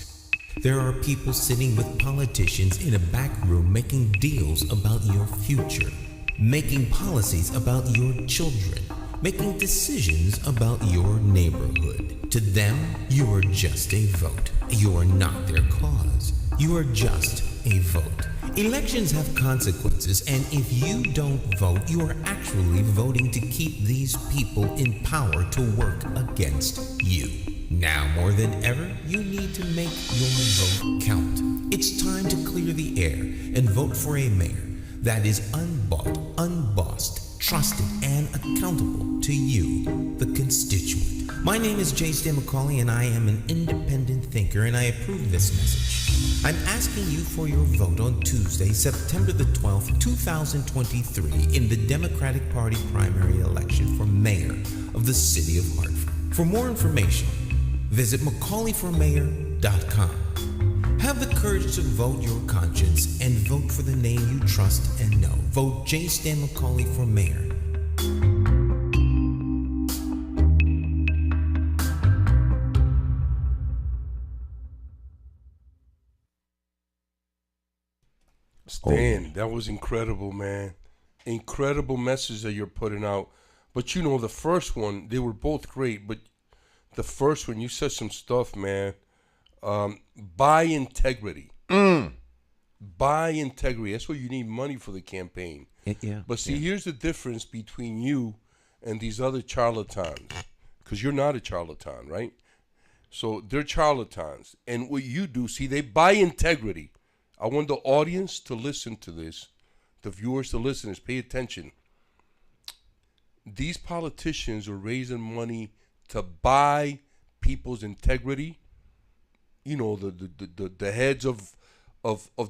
There are people sitting with politicians in a back room making deals about your future, making policies about your children, making decisions about your neighborhood. To them, you are just a vote. You are not their cause. You are just a vote. Elections have consequences, and if you don't vote, you are actually voting to keep these people in power to work against you. Now more than ever, you need to make your vote count. It's time to clear the air and vote for a mayor that is unbought, unbossed, trusted, and accountable to you, the constituent. My name is J. Stan McCauley, and I am an independent thinker, and I approve this message. I'm asking you for your vote on Tuesday, September the 12th, 2023 in the Democratic Party primary election for mayor of the city of Hartford. For more information, visit McCauleyformayor.com. Have the courage to vote your conscience and vote for the name you trust and know. Vote J. Stan McCauley for mayor. Stan, that was incredible, man. Incredible message that you're putting out. But you know, the first one, they were both great. But the first one, you said some stuff, man. Buy integrity. Buy integrity. That's what you need money for the campaign. Yeah. But see, here's the difference between you and these other charlatans. Because you're not a charlatan, right? So they're charlatans. And what you do, see, they buy integrity. I want the audience to listen to this, the viewers, the listeners, pay attention. These politicians are raising money to buy people's integrity. You know, the heads of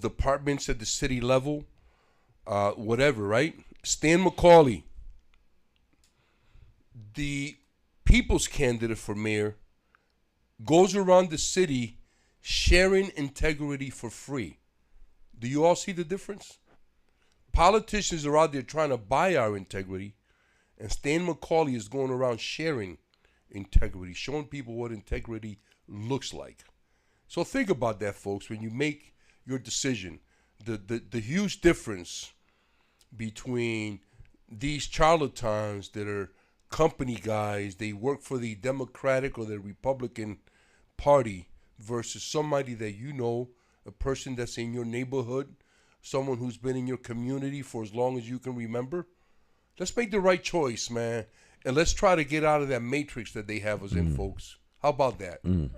departments at the city level, whatever, right? Stan McCauley, the people's candidate for mayor, goes around the city sharing integrity for free. Do you all see the difference? Politicians are out there trying to buy our integrity, and Stan McCauley is going around sharing integrity, showing people what integrity looks like. So think about that, folks, when you make your decision. The huge difference between these charlatans that are company guys, they work for the Democratic or the Republican Party, versus somebody that you know, a person that's in your neighborhood, someone who's been in your community for as long as you can remember. Let's make the right choice, man. And let's try to get out of that matrix that they have us in, folks. How about that? All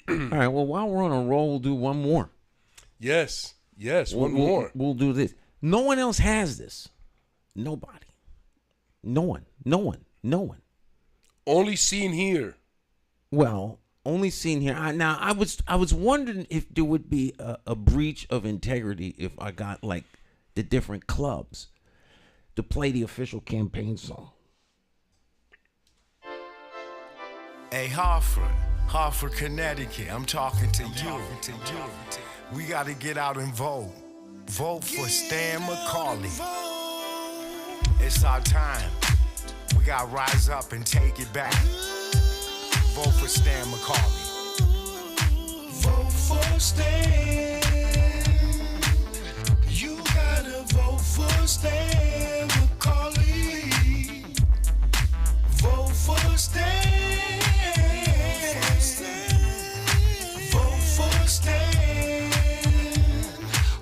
right, well, while we're on a roll, we'll do one more. Yes, one more. We'll do this. No one else has this. Nobody. No one. Only seen here. Well, only seen here. I was wondering if there would be a breach of integrity if I got like the different clubs to play the official campaign song. Hey, Hartford, Connecticut, I'm talking to you. We got to get out and vote. Vote for Stan McCauley. It's our time. We got to rise up and take it back. Vote for Stan McCauley. Vote for Stan. You gotta vote for Stan McCauley. Vote for Stan. Vote for Stan.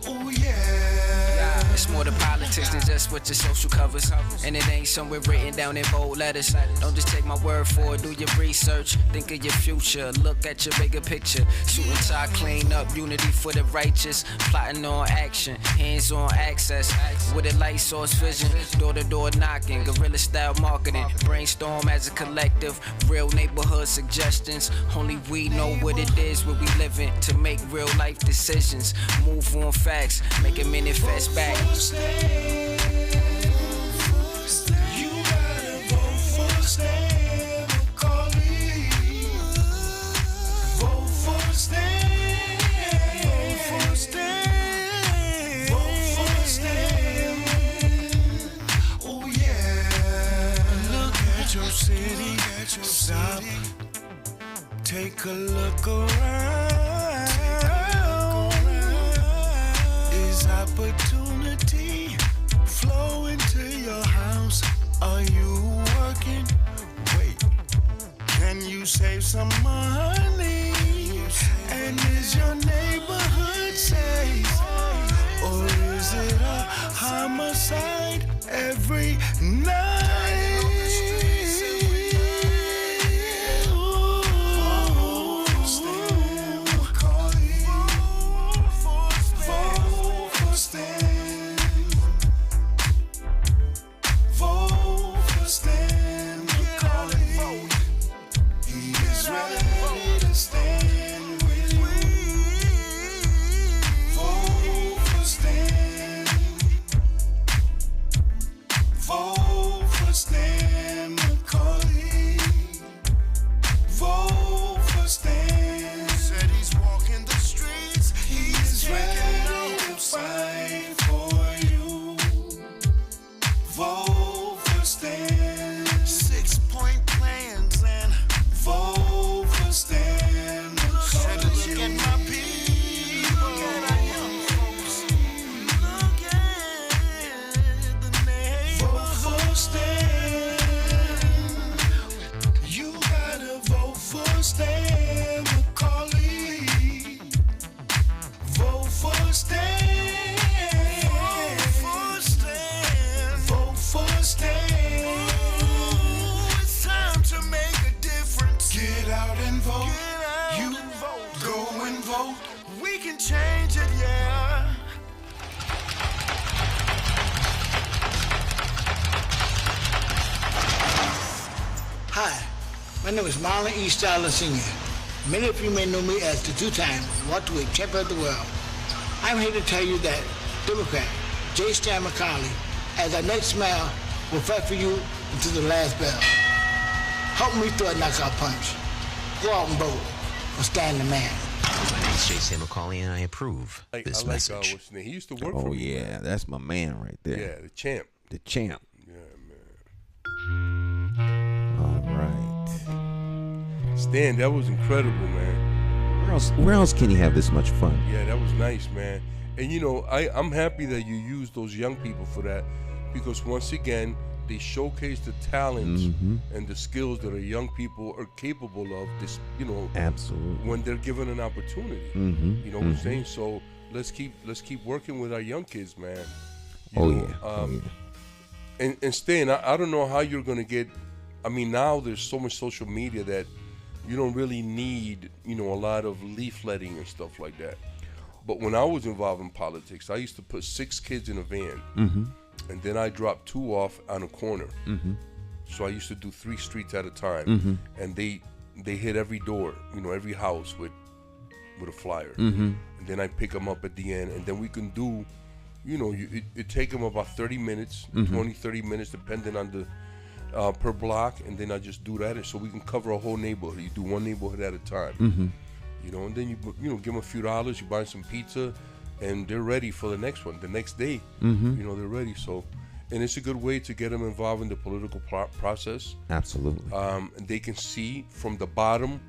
Oh yeah. It's more than politics than just what your social covers. And it ain't somewhere written down in bold letters. Don't just take my word for it, do your research. Think of your future, look at your bigger picture. Shooting tie, clean up, unity for the righteous. Plotting on action, hands-on access. With a light source vision, door-to-door knocking. Guerrilla style marketing, brainstorm as a collective. Real neighborhood suggestions. Only we know what it is, where we living. To make real life decisions. Move on facts, make it manifest back. You gotta vote for Stan McCauley. Vote for Stan. Vote for Stan. Vote for Stan. Oh yeah. Look at your city. Stop. Take a look around. Is opportunity flow into your house? Are you working? Wait, can you save some money? And is your neighborhood safe? Or is it a homicide every night? He is ready to stand with you. We can change it, yeah. Hi, my name is Marlon E. Styler Sr. Many of you may know me as the two-time welterweight champion of the world. I'm here to tell you that Democrat J. Stan McCauley, as our next mayor, will fight for you until the last bell. Help me throw a knockout punch. Go out and vote for Stan the man. My name is J. Stan McCauley, and I approve this message. What's his name? He used to work Oh for me. yeah, that's my man right there. Yeah, the champ. The champ. Yeah, man. All right. Stan, that was incredible, man. Where else can you have this much fun? Yeah, that was nice, man. And you know, I'm happy that you used those young people for that, because once again, they showcase the talents and the skills that our young people are capable of. This, you know, absolutely, when they're given an opportunity. You know what I'm saying? So let's keep working with our young kids, man. And Stan, I don't know how you're gonna get. I mean, now there's so much social media that you don't really need, you know, a lot of leafletting and stuff like that. But when I was involved in politics, I used to put 6 kids in a van, and then I dropped 2 off on a corner. So I used to do 3 streets at a time, and they hit every door, you know, every house with a flyer, and then I pick them up at the end, and then we can do, you know, it take them about 30 minutes, 20, 30 minutes, depending on the per block, and then I just do that, and so we can cover a whole neighborhood. You do one neighborhood at a time. You know, and then you know, give them a few dollars, you buy some pizza, and they're ready for the next one. The next day, you know, they're ready. So, and it's a good way to get them involved in the political process. Absolutely. And they can see from the bottom,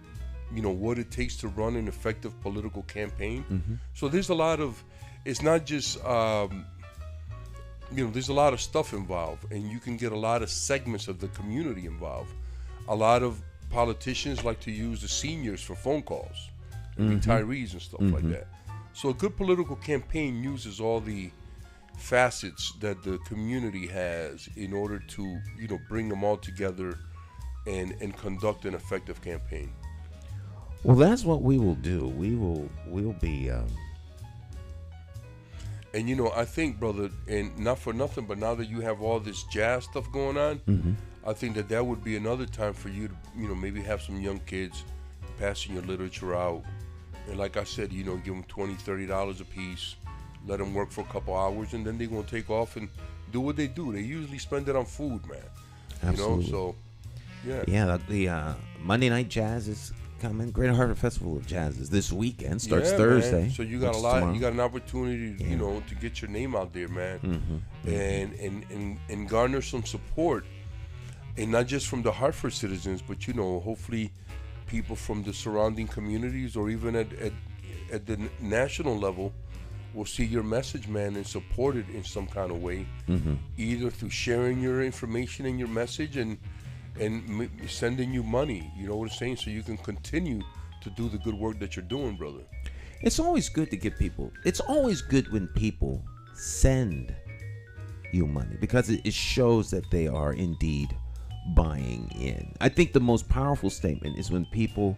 you know, what it takes to run an effective political campaign. So there's a lot of, it's not just, you know, there's a lot of stuff involved, and you can get a lot of segments of the community involved. A lot of politicians like to use the seniors for phone calls, and retirees and stuff like that. So a good political campaign uses all the facets that the community has in order to, you know, bring them all together and conduct an effective campaign. Well, that's what we will do. We'll be. And you know, I think, brother, and not for nothing, but now that you have all this jazz stuff going on, I think that would be another time for you to, you know, maybe have some young kids passing your literature out. And like I said, you know, give them $20, $30 a piece, let them work for a couple hours, and then they're going to take off and do what they do. They usually spend it on food, man. Absolutely. You know, so, yeah. Yeah, the Monday Night Jazz is coming. Greater Harvard Festival of Jazz is this weekend. Starts Thursday. Man. So you got a lot. Tomorrow. You got an opportunity, you know, to get your name out there, man, and garner some support. And not just from the Hartford citizens, but, you know, hopefully people from the surrounding communities, or even at the national level, will see your message, man, and support it in some kind of way, either through sharing your information and your message and sending you money, you know what I'm saying, so you can continue to do the good work that you're doing, brother. It's always good to get people. It's always good when people send you money, because it shows that they are indeed buying in. I think the most powerful statement is when people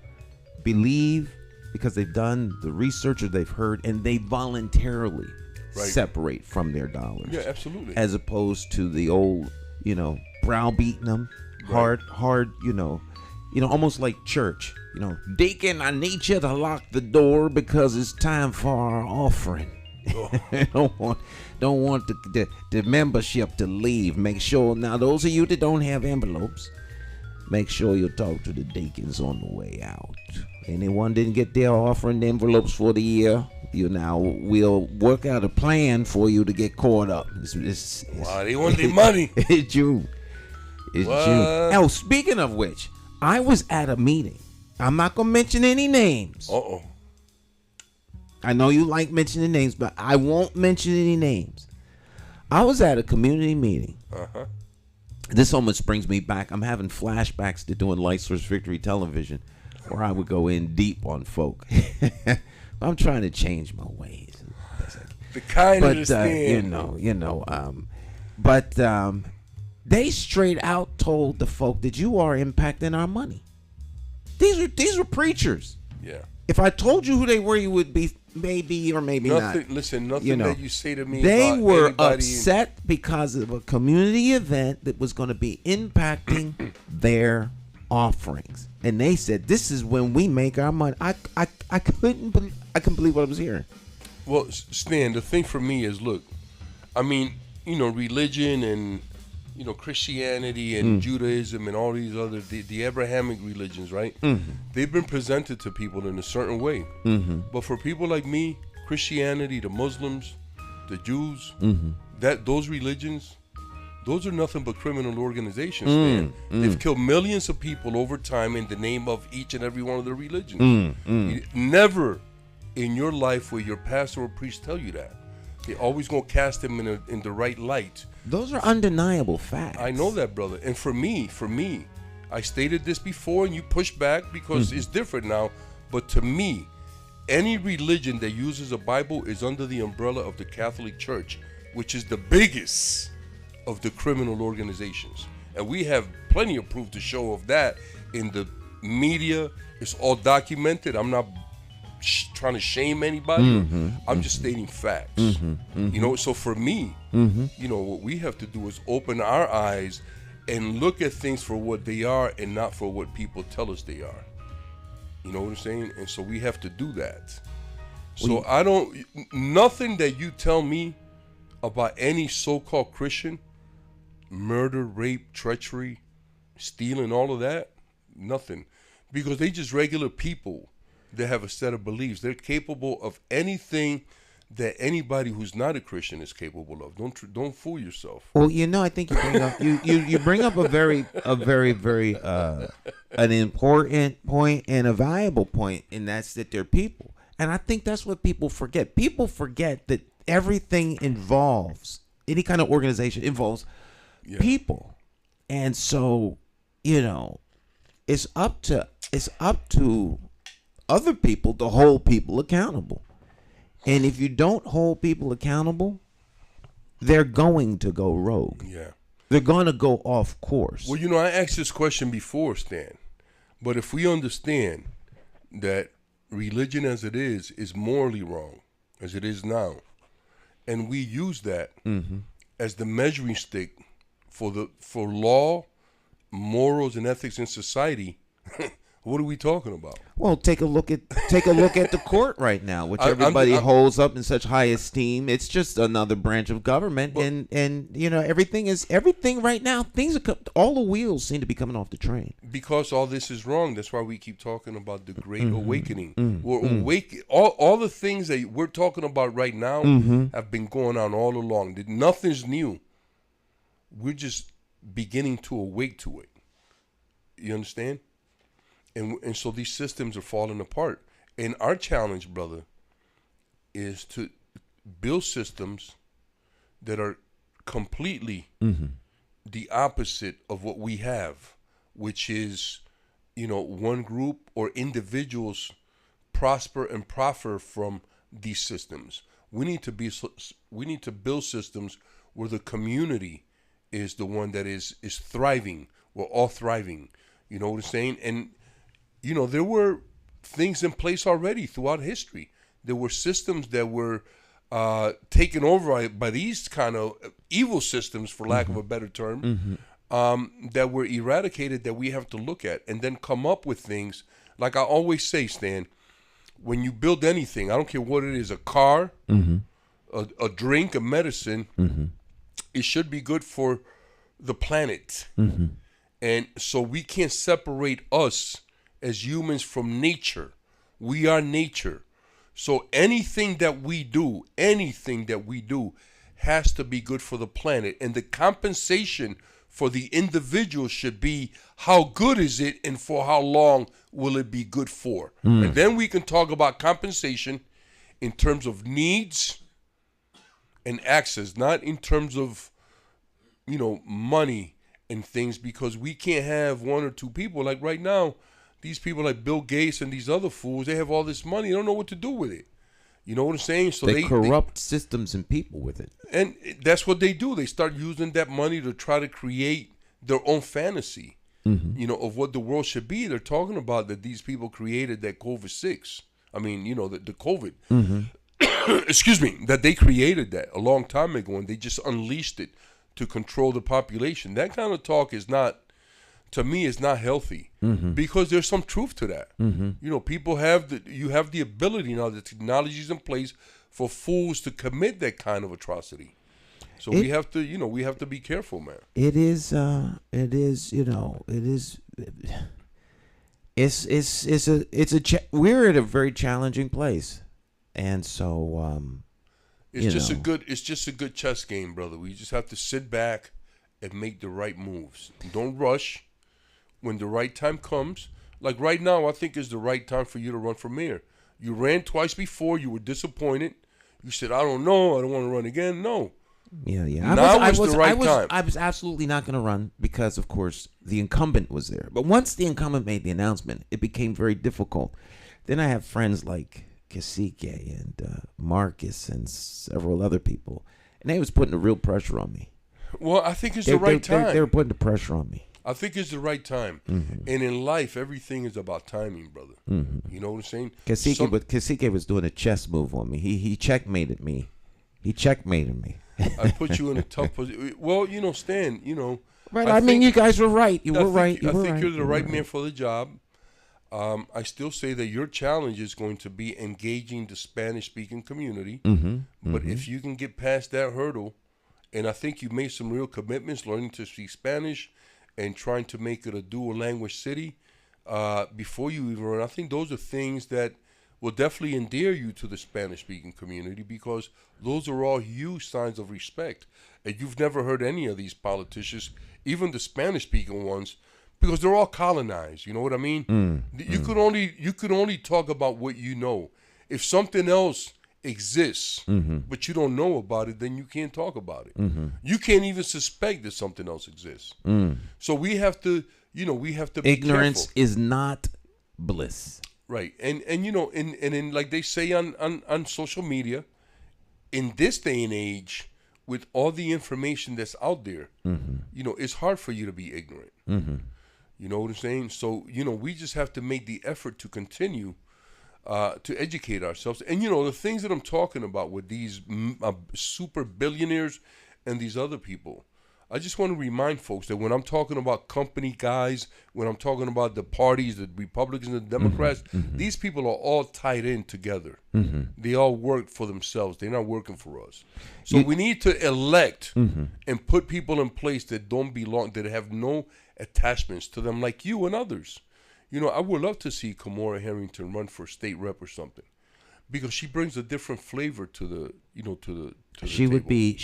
believe because they've done the research or they've heard, and they voluntarily separate from their dollars. Yeah, absolutely. As opposed to the old, you know, browbeating them, hard, you know, almost like church. You know, deacon, I need you to lock the door because it's time for our offering. don't want the membership to leave. Make sure, now those of you that don't have envelopes, make sure you talk to the deacons on the way out. Anyone didn't get their offering envelopes for the year, we'll work out a plan for you to get caught up. Wow, they want their money. It's June. It's June. Oh, speaking of which, I was at a meeting. I'm not gonna mention any names. I know you like mentioning names, but I won't mention any names. I was at a community meeting. This almost brings me back. I'm having flashbacks to doing Light Source Victory Television, where I would go in deep on folk. I'm trying to change my ways. The kind of they straight out told the folk that you are impacting our money. These were preachers. Yeah. If I told you who they were, you would be maybe or maybe nothing, not. Listen, nothing that you say to me. They about were anybody upset because of a community event that was going to be impacting their offerings, and they said, "This is when we make our money." I couldn't believe what I was hearing. Well, Stan, the thing for me is, look, I mean, religion and Christianity and Judaism and all these other the Abrahamic religions, right? They've been presented to people in a certain way. But for people like me, Christianity, the Muslims, the Jews, that those religions, those are nothing but criminal organizations, man. They've killed millions of people over time in the name of each and every one of their religions. Never in your life will your pastor or priest tell you that. They always gonna cast them in the right light. Those are undeniable facts. I know that, brother. And for me, I stated this before, and you push back because it's different now. But to me, any religion that uses a Bible is under the umbrella of the Catholic Church, which is the biggest of the criminal organizations. And we have plenty of proof to show of that in the media. It's all documented. I'm not trying to shame anybody. I'm just stating facts. So for me, what we have to do is open our eyes and look at things for what they are and not for what people tell us they are. You know what I'm saying? And so we have to do that. So nothing that you tell me about any so-called Christian, murder, rape, treachery, stealing, all of that, nothing. Because they just regular people. They have a set of beliefs. They're capable of anything that anybody who's not a Christian is capable of. Don't fool yourself. Well, I think you bring up you bring up a very an important point and a valuable point, and that's that they're people. And I think that's what people forget. People forget that everything involves any kind of organization involves people, and so it's up to other people to hold people accountable. And if you don't hold people accountable, they're going to go rogue. Yeah. They're going to go off course. Well, I asked this question before, Stan. But if we understand that religion as it is morally wrong, as it is now, and we use that as the measuring stick for law, morals, and ethics in society, what are we talking about? Well, take a look at the court right now, which everybody holds up in such high esteem. It's just another branch of government, and everything right now. All the wheels seem to be coming off the train. Because all this is wrong. That's why we keep talking about the Great Awakening. We're awake. All the things that we're talking about right now have been going on all along. Nothing's new. We're just beginning to awake to it. You understand? And so these systems are falling apart. And our challenge, brother, is to build systems that are completely the opposite of what we have, which is, one group or individuals prosper and profit from these systems. We need to build systems where the community is the one that is thriving. We're all thriving. You know what I'm saying? And there were things in place already throughout history. There were systems that were taken over by these kind of evil systems, for lack of a better term, that were eradicated, that we have to look at and then come up with things. Like I always say, Stan, when you build anything, I don't care what it is, a car, a drink, a medicine, it should be good for the planet. And so we can't separate us as humans from nature. We are nature. So anything that we do has to be good for the planet. And the compensation for the individual should be how good is it and for how long will it be good for. And then we can talk about compensation in terms of needs and access, not in terms of, money and things, because we can't have one or two people. Like right now, these people like Bill Gates and these other fools, they have all this money. They don't know what to do with it. You know what I'm saying? So they corrupt systems and people with it. And that's what they do. They start using that money to try to create their own fantasy, of what the world should be. They're talking about that these people created that COVID-6 I mean, you know, the COVID. Mm-hmm. Excuse me, that they created that a long time ago, and they just unleashed it to control the population. That kind of talk is not, to me, is not healthy, because there's some truth to that. You know, people you have the ability now, the technology is in place for fools to commit that kind of atrocity. So we have to, you know, we have to be careful, man. It is, you know, we're at a very challenging place. And so, it's just a good chess game, brother. We just have to sit back and make the right moves. Don't rush. When the right time comes, like right now, I think is the right time for you to run for mayor. You ran twice before. You were disappointed. You said, I don't know. I don't want to run again. No. Yeah. Now is the right time. I was absolutely not going to run because, of course, the incumbent was there. But once the incumbent made the announcement, it became very difficult. Then I have friends like Cacique and Marcus and several other people, and they was putting the real pressure on me. Well, I think it's the right time. They were putting the pressure on me. I think it's the right time. And in life, everything is about timing, brother. You know what I'm saying? Cacique was doing a chess move on me. He checkmated me. He checkmated me. I put you in a tough position. Well, you know, Stan, you know. Right. I mean, you guys were right. You were right. I think you're the right man for the job. I still say that your challenge is going to be engaging the Spanish-speaking community. But if you can get past that hurdle, and I think you made some real commitments, learning to speak Spanish and trying to make it a dual language city before you even run, I think those are things that will definitely endear you to the Spanish-speaking community, because those are all huge signs of respect. And you've never heard any of these politicians, even the Spanish-speaking ones, because they're all colonized. You know what I mean? You could only talk about what you know. If something else exists, but you don't know about it, then you can't talk about it. You can't even suspect that something else exists. So we have to, you know, be ignorance careful. is not bliss. Right. And you know, and like they say on social media, in this day and age, with all the information that's out there, you know, it's hard for you to be ignorant. You know what I'm saying? So, you know, we just have to make the effort to continue to educate ourselves. And, you know, the things that I'm talking about with these super billionaires and these other people, I just want to remind folks that when I'm talking about company guys, when I'm talking about the parties, the Republicans and the Democrats, these people are all tied in together. They all work for themselves. They're not working for us. So we need to elect and put people in place that don't belong, that have no attachments to them, like you and others. You know, I would love to see Kamora Harrington run for state rep or something, because she brings a different flavor to the, you know, to the She would be.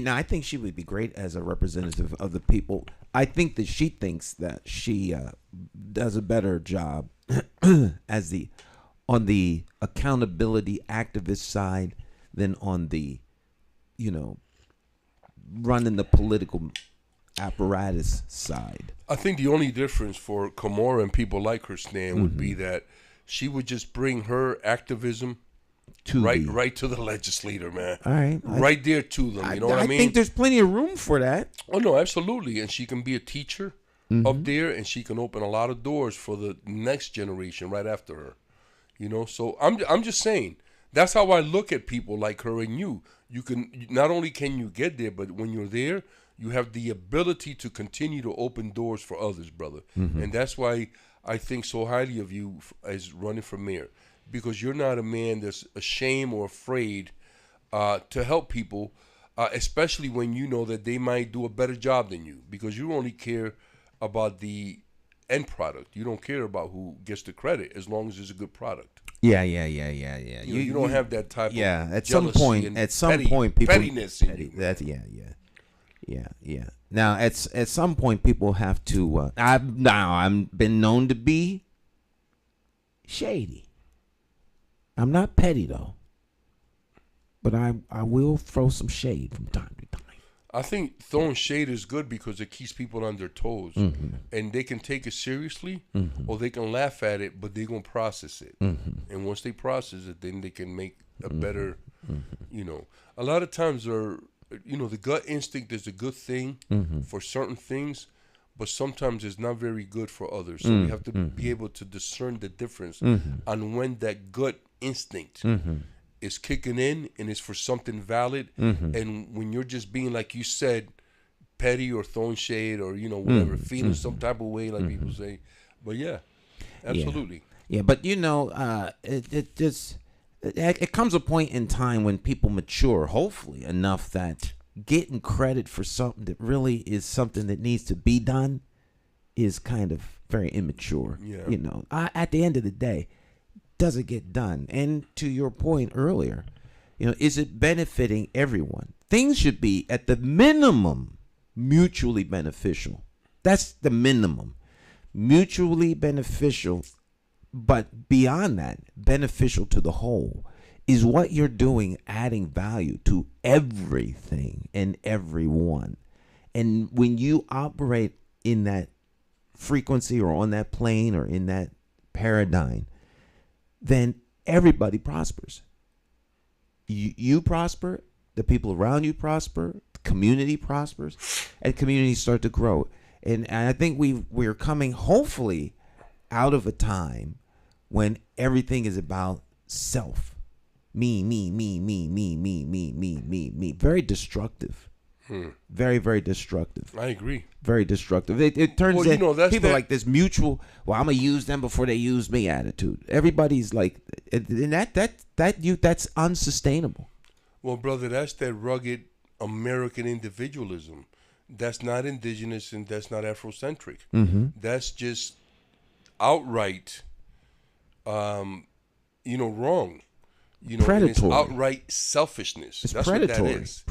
Now, I think she would be great as a representative of the people. I think that she thinks that she does a better job as on the accountability activist side than on the, you know, running the political apparatus side. I think the only difference for Kamora and people like her, Stan, would be that she would just bring her activism right to the legislator, man. All right. Right there to them. You know what I mean? I think there's plenty of room for that. Oh, no, absolutely. And she can be a teacher up there, and she can open a lot of doors for the next generation right after her. You know, so I'm just saying, that's how I look at people like her and you. You can, not only can you get there, but when you're there, you have the ability to continue to open doors for others, brother. And that's why I think so highly of you as running for mayor, because you're not a man that's ashamed or afraid to help people, especially when you know that they might do a better job than you, because you only care about the end product. You don't care about who gets the credit, as long as it's a good product. Yeah. You don't have that type of at jealousy some point, people pettiness in you. That's yeah. Now, at some point, people have to. I've been known to be shady. I'm not petty though, but I will throw some shade from time to time. I think throwing shade is good because it keeps people on their toes, and they can take it seriously, or they can laugh at it, but they're gonna process it. And once they process it, then they can make a better. You know, a lot of times the gut instinct is a good thing for certain things, but sometimes it's not very good for others. So we have to be able to discern the difference on when that gut instinct is kicking in and is for something valid, and when you're just being, like you said, petty or throwing shade or whatever, feeling some type of way, like people say. But yeah, absolutely. Yeah, but it comes a point in time when people mature, hopefully enough, that getting credit for something that really is something that needs to be done is kind of very immature. Yeah. At the end of the day, does it get done? And to your point earlier, is it benefiting everyone? Things should be, at the minimum, mutually beneficial. That's the minimum. Mutually beneficial, but beyond that, beneficial to the whole. Is what you're doing adding value to everything and everyone? And when you operate in that frequency or on that plane or in that paradigm, then everybody prospers. You prosper, the people around you prosper, the community prospers, and communities start to grow. And I think we're coming, hopefully, out of a time when everything is about self. Me. Very destructive. Very, very destructive. I agree. Very destructive. It turns into people like this mutual, well, I'm going to use them before they use me attitude. Everybody's like, and that's unsustainable. Well, brother, that's that rugged American individualism. That's not indigenous and that's not Afrocentric. That's just outright, wrong. Predatory. It's outright selfishness. It's That's predatory. what that is.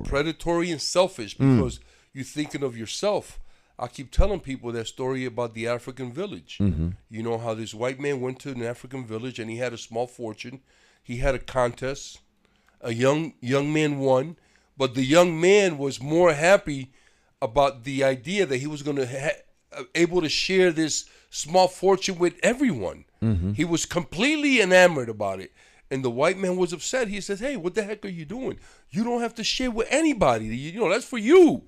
Predatory and selfish because you're thinking of yourself. I keep telling people that story about the African village. You know how this white man went to an African village and he had a small fortune. He had a contest. A young man won, but the young man was more happy about the idea that he was going to able to share this small fortune with everyone. He was completely enamored about it. And the white man was upset. He says, hey, what the heck are you doing? You don't have to share with anybody. That's for you.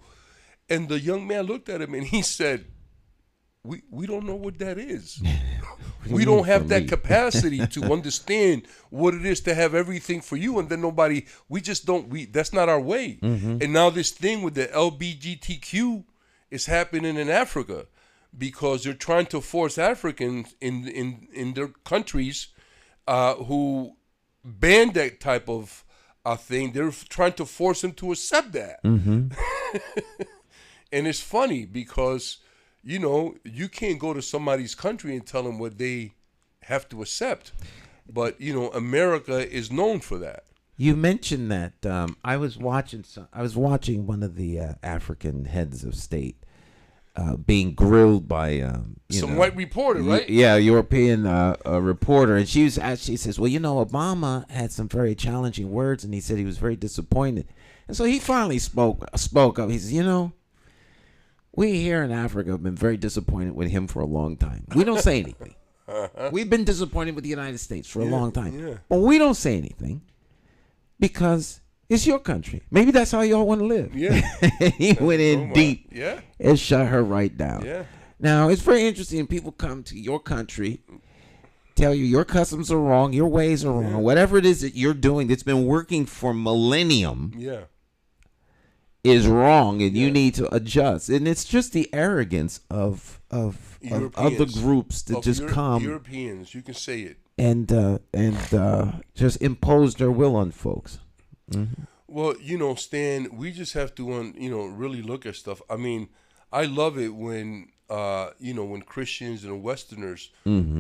And the young man looked at him and he said, we don't know what that is. We don't have that capacity to understand what it is to have everything for you. And then that's not our way. And now this thing with the LGBTQ is happening in Africa because they're trying to force Africans in their countries who ban that type of thing. They're trying to force them to accept that. And it's funny because, you can't go to somebody's country and tell them what they have to accept. But, America is known for that. You mentioned that. I was watching one of the African heads of state being grilled by some white reporter, right? Yeah, European reporter, and she says, well, Obama had some very challenging words, and he said he was very disappointed, and so he finally spoke up. He says, we here in Africa have been very disappointed with him for a long time. We don't say anything. We've been disappointed with the United States for a long time, but we don't say anything because it's your country. Maybe that's how y'all want to live. Yeah. He went in deep. Yeah. And shut her right down. Yeah. Now, it's very interesting. People come to your country, tell you your customs are wrong, your ways are wrong. Whatever it is that you're doing that's been working for millennium is wrong, and you need to adjust. And it's just the arrogance of other groups that just come. Europeans, you can say it. And just impose their will on folks. Well, Stan, we just have to, really look at stuff. I mean, I love it when, when Christians and Westerners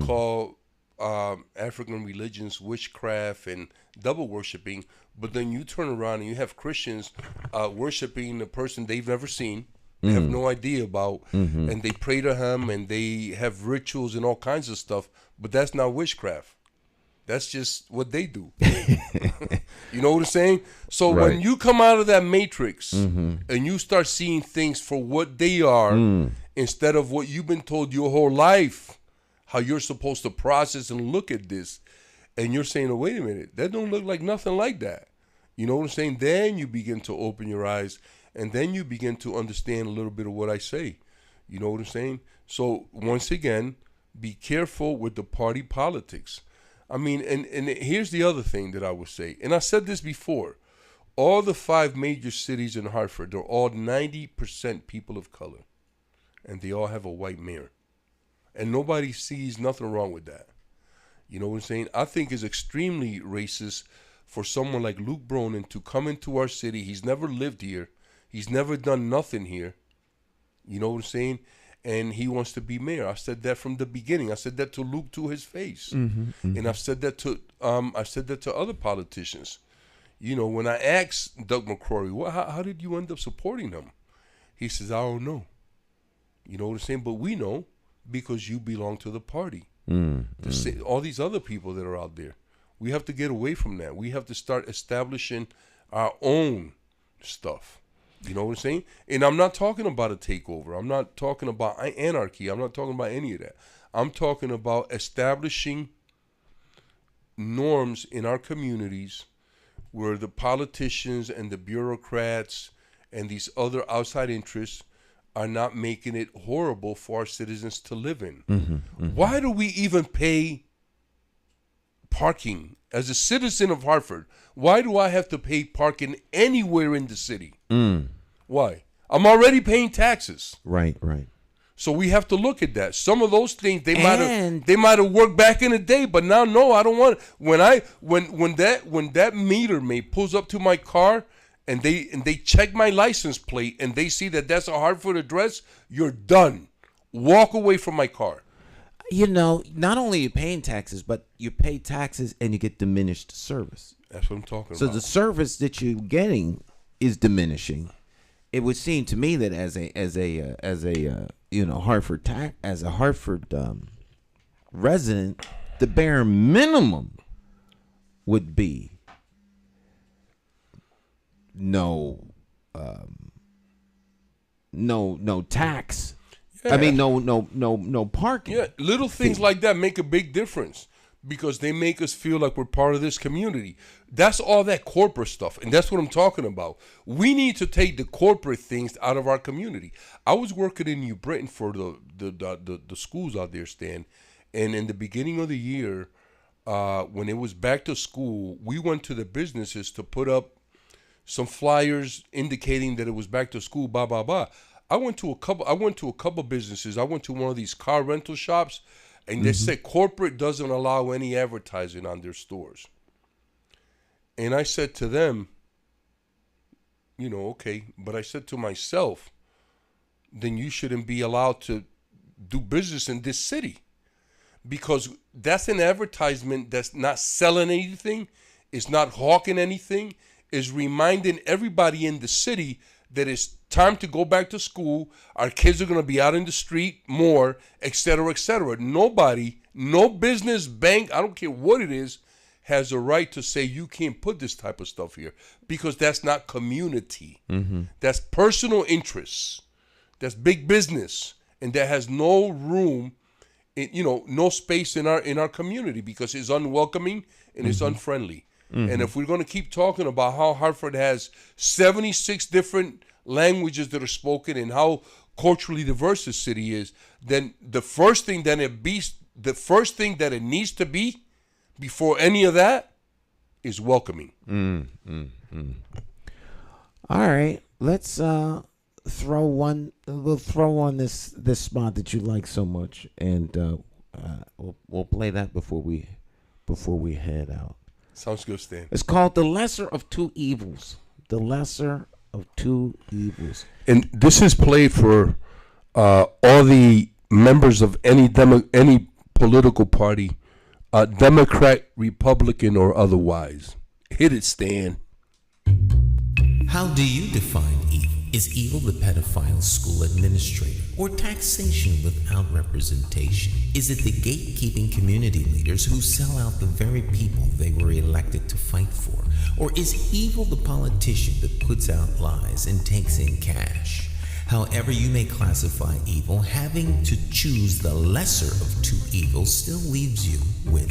call African religions witchcraft and double worshiping, but then you turn around and you have Christians worshiping a person they've never seen, they have no idea about, and they pray to him and they have rituals and all kinds of stuff, but that's not witchcraft. That's just what they do. You know what I'm saying? So when you come out of that matrix and you start seeing things for what they are instead of what you've been told your whole life, how you're supposed to process and look at this, and you're saying, oh, wait a minute, that don't look like nothing like that. You know what I'm saying? Then you begin to open your eyes, and then you begin to understand a little bit of what I say. You know what I'm saying? So once again, be careful with the party politics. I mean, and here's the other thing that I would say, and I said this before. All the 5 major cities in Hartford, they're all 90% people of color. And they all have a white mayor. And nobody sees nothing wrong with that. You know what I'm saying? I think it's extremely racist for someone like Luke Bronin to come into our city. He's never lived here. He's never done nothing here. You know what I'm saying? And he wants to be mayor. I said that from the beginning. I said that to Luke to his face. And I've said that to other politicians. You know, when I asked Doug McCrory, how did you end up supporting him? He says, I don't know. You know what I'm saying? But we know because you belong to the party. All these other people that are out there. We have to get away from that. We have to start establishing our own stuff. You know what I'm saying? And I'm not talking about a takeover. I'm not talking about anarchy. I'm not talking about any of that. I'm talking about establishing norms in our communities where the politicians and the bureaucrats and these other outside interests are not making it horrible for our citizens to live in. Why do we even pay parking? As a citizen of Hartford, why do I have to pay parking anywhere in the city? Why? I'm already paying taxes. Right. So we have to look at that. Some of those things they might have worked back in the day, but now no, I don't want it. When that meter maid pulls up to my car and they check my license plate and they see that that's a Hartford address, you're done. Walk away from my car. You know, not only are you paying taxes, but you pay taxes and you get diminished service. That's what I'm talking about. So the service that you're getting is diminishing. It would seem to me that as a Hartford resident, the bare minimum would be no tax. Yeah. I mean, no parking. Yeah, little things like that make a big difference because they make us feel like we're part of this community. That's all that corporate stuff, and that's what I'm talking about. We need to take the corporate things out of our community. I was working in New Britain for the schools out there, Stan, and in the beginning of the year, when it was back to school, we went to the businesses to put up some flyers indicating that it was back to school, blah, blah, blah. I went to a couple businesses. I went to one of these car rental shops, and they said corporate doesn't allow any advertising on their stores. And I said to them, you know, okay, but I said to myself, then you shouldn't be allowed to do business in this city because that's an advertisement that's not selling anything, it's not hawking anything, is reminding everybody in the city that it's time to go back to school. Our kids are going to be out in the street more, et cetera, et cetera. Nobody, no business, bank, I don't care what it is, has a right to say you can't put this type of stuff here because that's not community. That's personal interests. That's big business. And that has no room, no space in our community because it's unwelcoming and it's unfriendly. And if we're going to keep talking about how Hartford has 76 different languages that are spoken and how culturally diverse the city is, then the first thing that it needs to be before any of that is welcoming. All right, let's throw one. We'll throw on this spot that you like so much, and we'll play that before we head out. Sounds good, Stan. It's called The Lesser of Two Evils. The Lesser of Two Evils. And this is played for all the members of any political party, Democrat, Republican, or otherwise. Hit it, Stan. How do you define evil? Is evil the pedophile school administrator or taxation without representation? Is it the gatekeeping community leaders who sell out the very people they were elected to fight for? Or is evil the politician that puts out lies and takes in cash? However you may classify evil, having to choose the lesser of two evils still leaves you with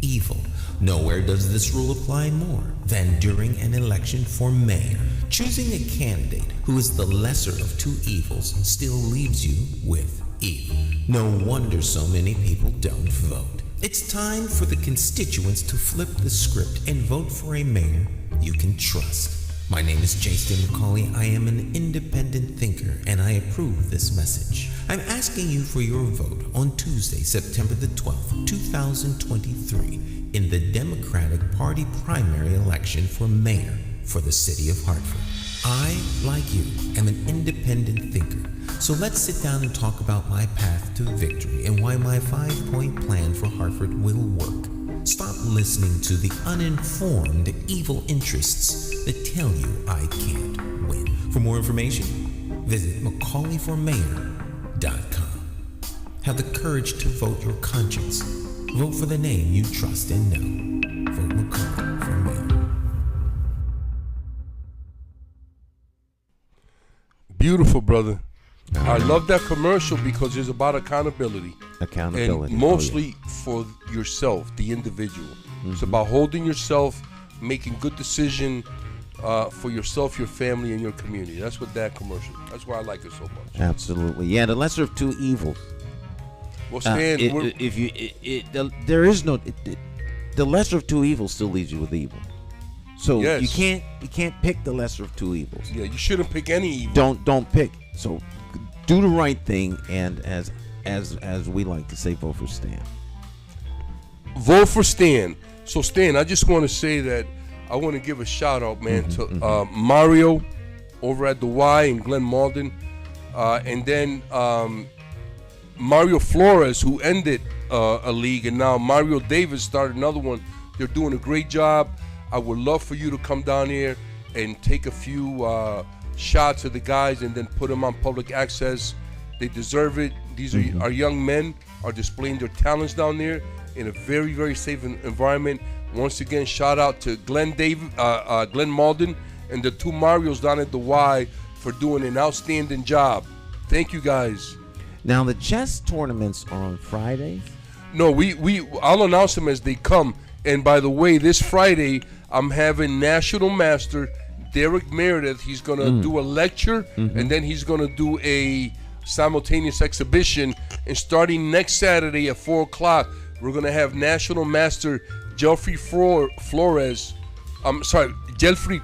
evil. Nowhere does this rule apply more than during an election for mayor. Choosing a candidate who is the lesser of two evils still leaves you with evil. No wonder so many people don't vote. It's time for the constituents to flip the script and vote for a mayor you can trust. My name is Jason McCauley. I am an independent thinker, and I approve this message. I'm asking you for your vote on Tuesday, September the 12th, 2023, in the Democratic Party primary election for mayor for the city of Hartford. I, like you, am an independent thinker. So let's sit down and talk about my path to victory and why my 5-point plan for Hartford will work. Stop listening to the uninformed evil interests that tell you I can't win. For more information, visit McCauleyformayor.com. Have the courage to vote your conscience. Vote for the name you trust and know. Vote McCauley for mayor. Beautiful, brother. I love that commercial because it's about accountability. Accountability. And mostly for yourself, the individual. It's about holding yourself, making good decision for yourself, your family, and your community. That's what that commercial. That's why I like it so much. Absolutely. Yeah, the lesser of two evils. Well, Stan, there is no. The lesser of two evils still leaves you with evil. So yes. you can't pick the lesser of two evils. Yeah, you shouldn't pick any evil. Don't pick. So do the right thing, and as we like to say, vote for Stan. Vote for Stan. So Stan, I just want to say that I want to give a shout out, man, to Mario over at the Y in Glen Malden, and then Mario Flores, who ended a league, and now Mario Davis started another one. They're doing a great job. I would love for you to come down here and take a few shots of the guys and then put them on public access. They deserve it. These are our young men are displaying their talents down there in a very, very safe environment. Once again, shout out to Glenn Malden and the two Marios down at the Y for doing an outstanding job. Thank you, guys. Now the chess tournaments are on Fridays. No, I'll announce them as they come. And by the way, this Friday I'm having National Master Derek Meredith. He's gonna do a lecture, and then he's gonna do a simultaneous exhibition. And starting next Saturday at 4:00, we're gonna have National Master Gelfrey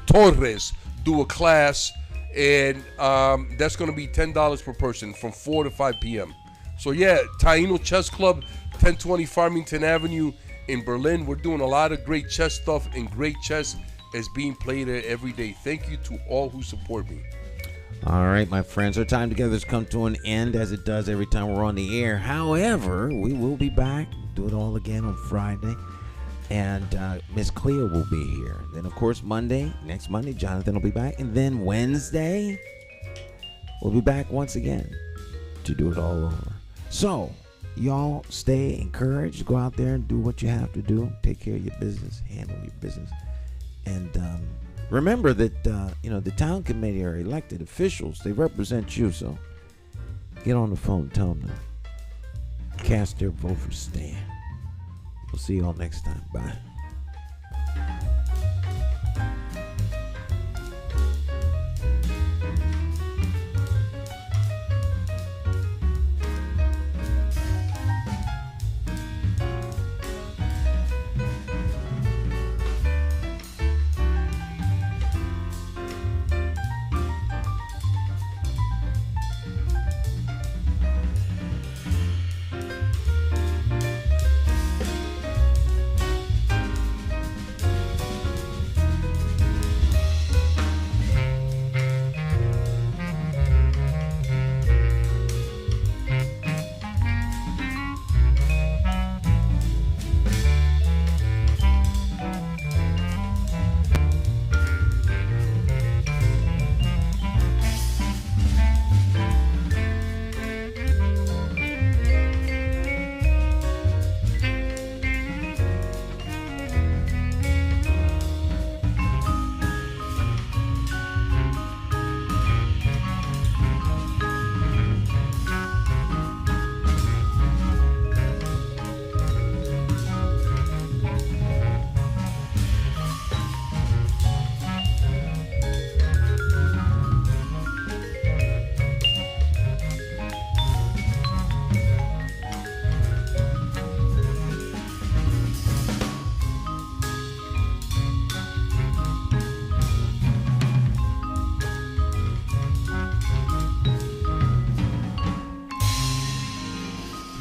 Torres do a class, and that's gonna be $10 per person from 4 to 5 p.m. So yeah, Taino Chess Club, 1020 Farmington Avenue in Berlin. We're doing a lot of great chess stuff, and great chess is being played there every day. Thank you to all who support me. All right, my friends, our time together has come to an end, as it does every time we're on the air. However, we will be back, do it all again on Friday, and Miss Cleo will be here. Then, of course, next Monday, Jonathan will be back, and then Wednesday, we'll be back once again to do it all over. So, y'all stay encouraged. Go out there and do what you have to do. Take care of your business. Handle your business. And remember that, the town committee are elected officials. They represent you. So get on the phone. Tell them to cast their vote for Stan. We'll see you all next time. Bye.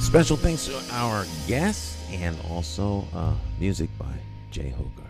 Special thanks to our guests and also music by Jay Hogarth.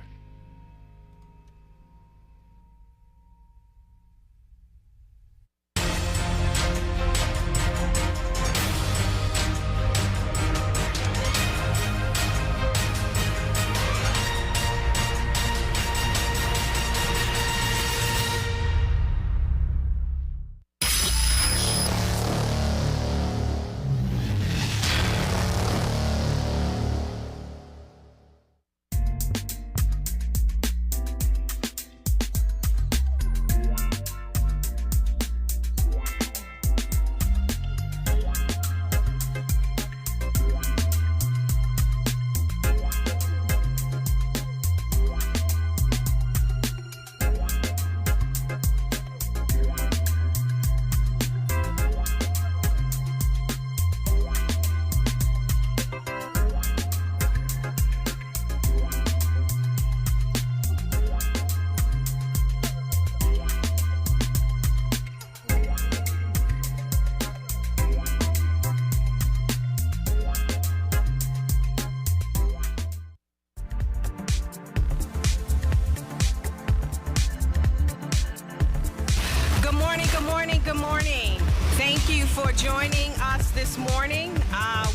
Good morning. Thank you for joining us this morning.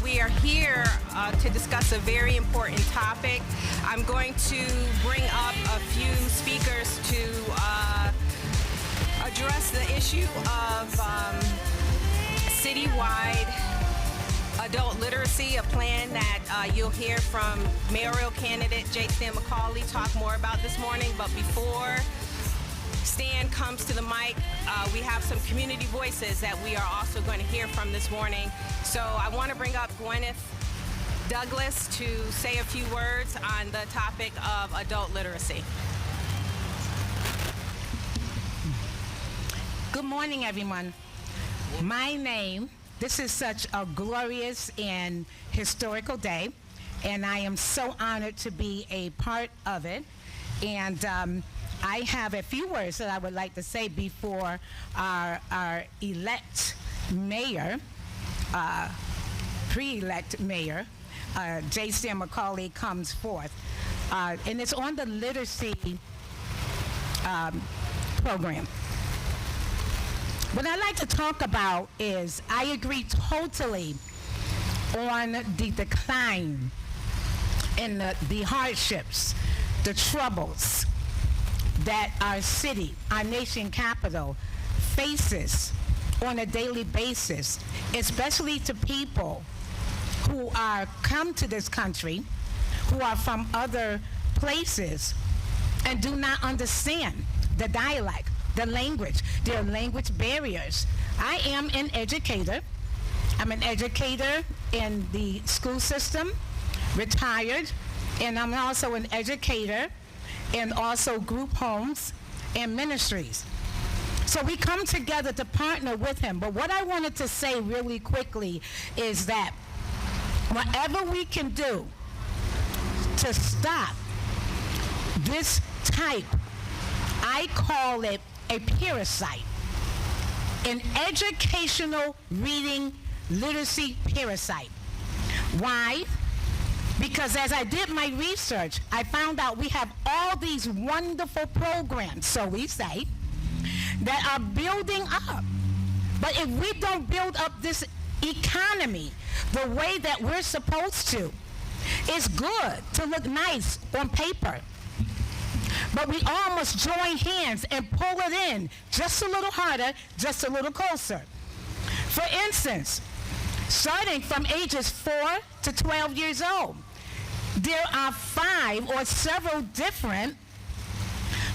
We are here to discuss a very important topic. I'm going to bring up a few speakers to address the issue of citywide adult literacy, a plan that you'll hear from mayoral candidate J. Stan McCauley talk more about this morning. But before Stan comes to the mic, we have some community voices that we are also going to hear from this morning. So I want to bring up Gwyneth Douglas to say a few words on the topic of adult literacy. Good morning, everyone. My name, this is such a glorious and historical day, and I am so honored to be a part of it. And I have a few words that I would like to say before our elect mayor, pre-elect mayor, J. Stan McCauley comes forth. And it's on the literacy program. What I'd like to talk about is I agree totally on the decline and the hardships, the troubles that our city, our nation capital, faces on a daily basis, especially to people who are come to this country, who are from other places, and do not understand the dialect, the language. There are language barriers. I am an educator. I'm an educator in the school system, retired, and I'm also an educator and also group homes and ministries. So we come together to partner with him. But what I wanted to say really quickly is that whatever we can do to stop this type, I call it a parasite, an educational reading literacy parasite. Why? Because as I did my research, I found out we have all these wonderful programs, so we say, that are building up. But if we don't build up this economy the way that we're supposed to, it's good to look nice on paper. But we all must join hands and pull it in just a little harder, just a little closer. For instance, starting from ages 4 to 12 years old, there are 5 or several different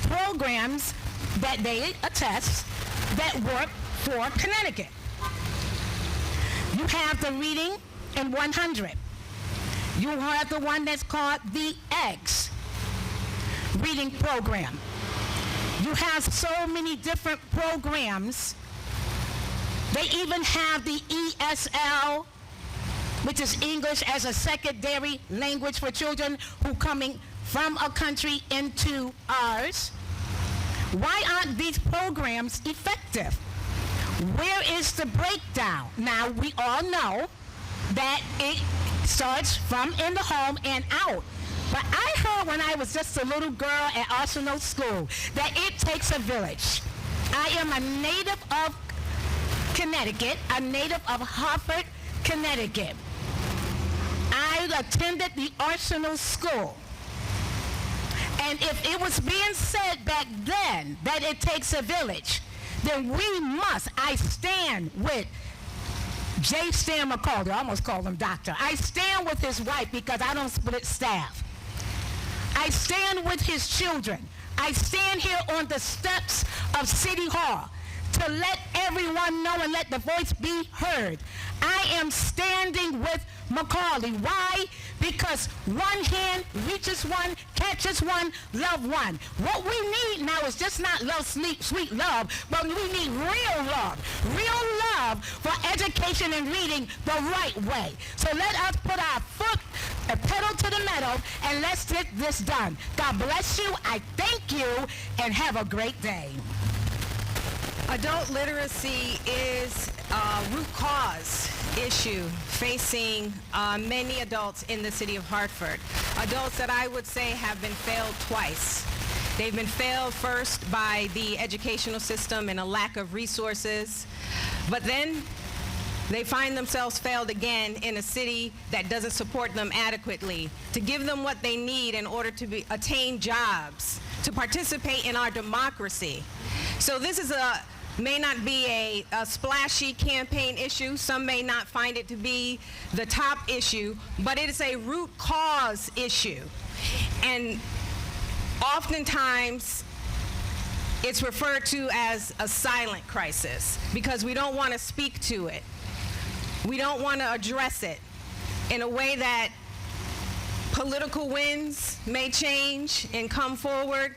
programs that they attest that work for Connecticut. You have the Reading in 100. You have the one that's called the EGGS reading program. You have so many different programs. They even have the ESL, which is English as a secondary language for children who coming from a country into ours. Why aren't these programs effective? Where is the breakdown? Now, we all know that it starts from in the home and out. But I heard when I was just a little girl at Arsenal School that it takes a village. I am a native of Connecticut, a native of Hartford, Connecticut. I attended the Arsenal School. And if it was being said back then that it takes a village, then we must. I stand with J. Stan McCauley. I almost called him doctor. I stand with his wife because I don't split staff. I stand with his children. I stand here on the steps of City Hall to let everyone know and let the voice be heard. I am standing with McCauley. Why? Because one hand reaches one, catches one, love one. What we need now is just not love, sweet love, but we need real love. Real love for education and reading the right way. So let us put our foot, a pedal to the metal, and let's get this done. God bless you. I thank you, and have a great day. Adult literacy is a root cause issue facing many adults in the city of Hartford. Adults that I would say have been failed twice. They've been failed first by the educational system and a lack of resources, but then they find themselves failed again in a city that doesn't support them adequately to give them what they need in order to attain jobs, to participate in our democracy. So this is may not be a splashy campaign issue. Some may not find it to be the top issue, but it is a root cause issue. And oftentimes, it's referred to as a silent crisis because we don't want to speak to it. We don't want to address it in a way that political winds may change and come forward.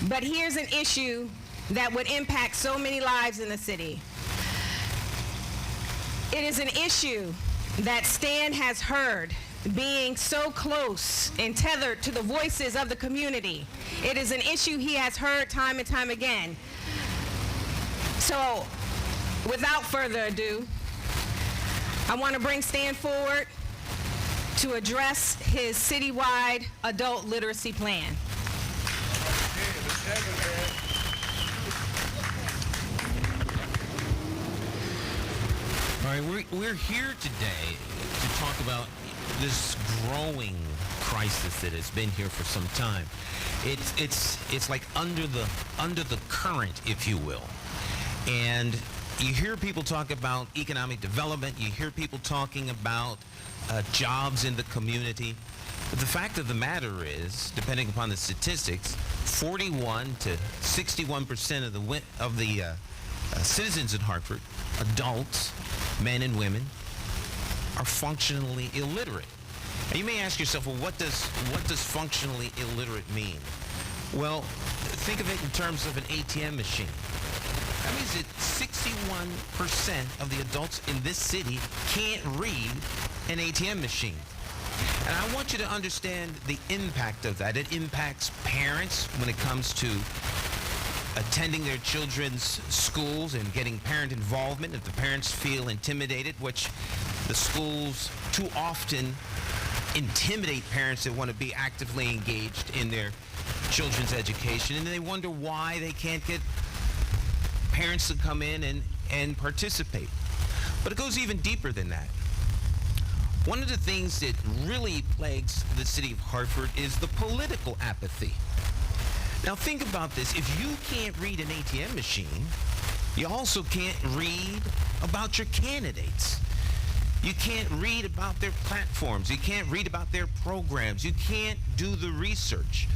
But here's an issue that would impact so many lives in the city. It is an issue that Stan has heard, being so close and tethered to the voices of the community. It is an issue he has heard time and time again. So, without further ado, I want to bring Stan forward to address his citywide adult literacy plan. All right, we're here today to talk about this growing crisis that has been here for some time. It's like under the current, if you will. And you hear people talk about economic development. You hear people talking about jobs in the community. But the fact of the matter is, depending upon the statistics, 41 to 61% of the citizens in Hartford, adults, men and women, are functionally illiterate. And you may ask yourself, well, what does functionally illiterate mean? Well, think of it in terms of an ATM machine. That means that 61% of the adults in this city can't read an ATM machine. And I want you to understand the impact of that. It impacts parents when it comes to attending their children's schools and getting parent involvement. If the parents feel intimidated, which the schools too often intimidate parents that want to be actively engaged in their children's education, and they wonder why they can't get parents to come in and participate. But it goes even deeper than that. One of the things that really plagues the city of Hartford is the political apathy. Now think about this. If you can't read an ATM machine, you also can't read about your candidates. You can't read about their platforms. You can't read about their programs. You can't do the research.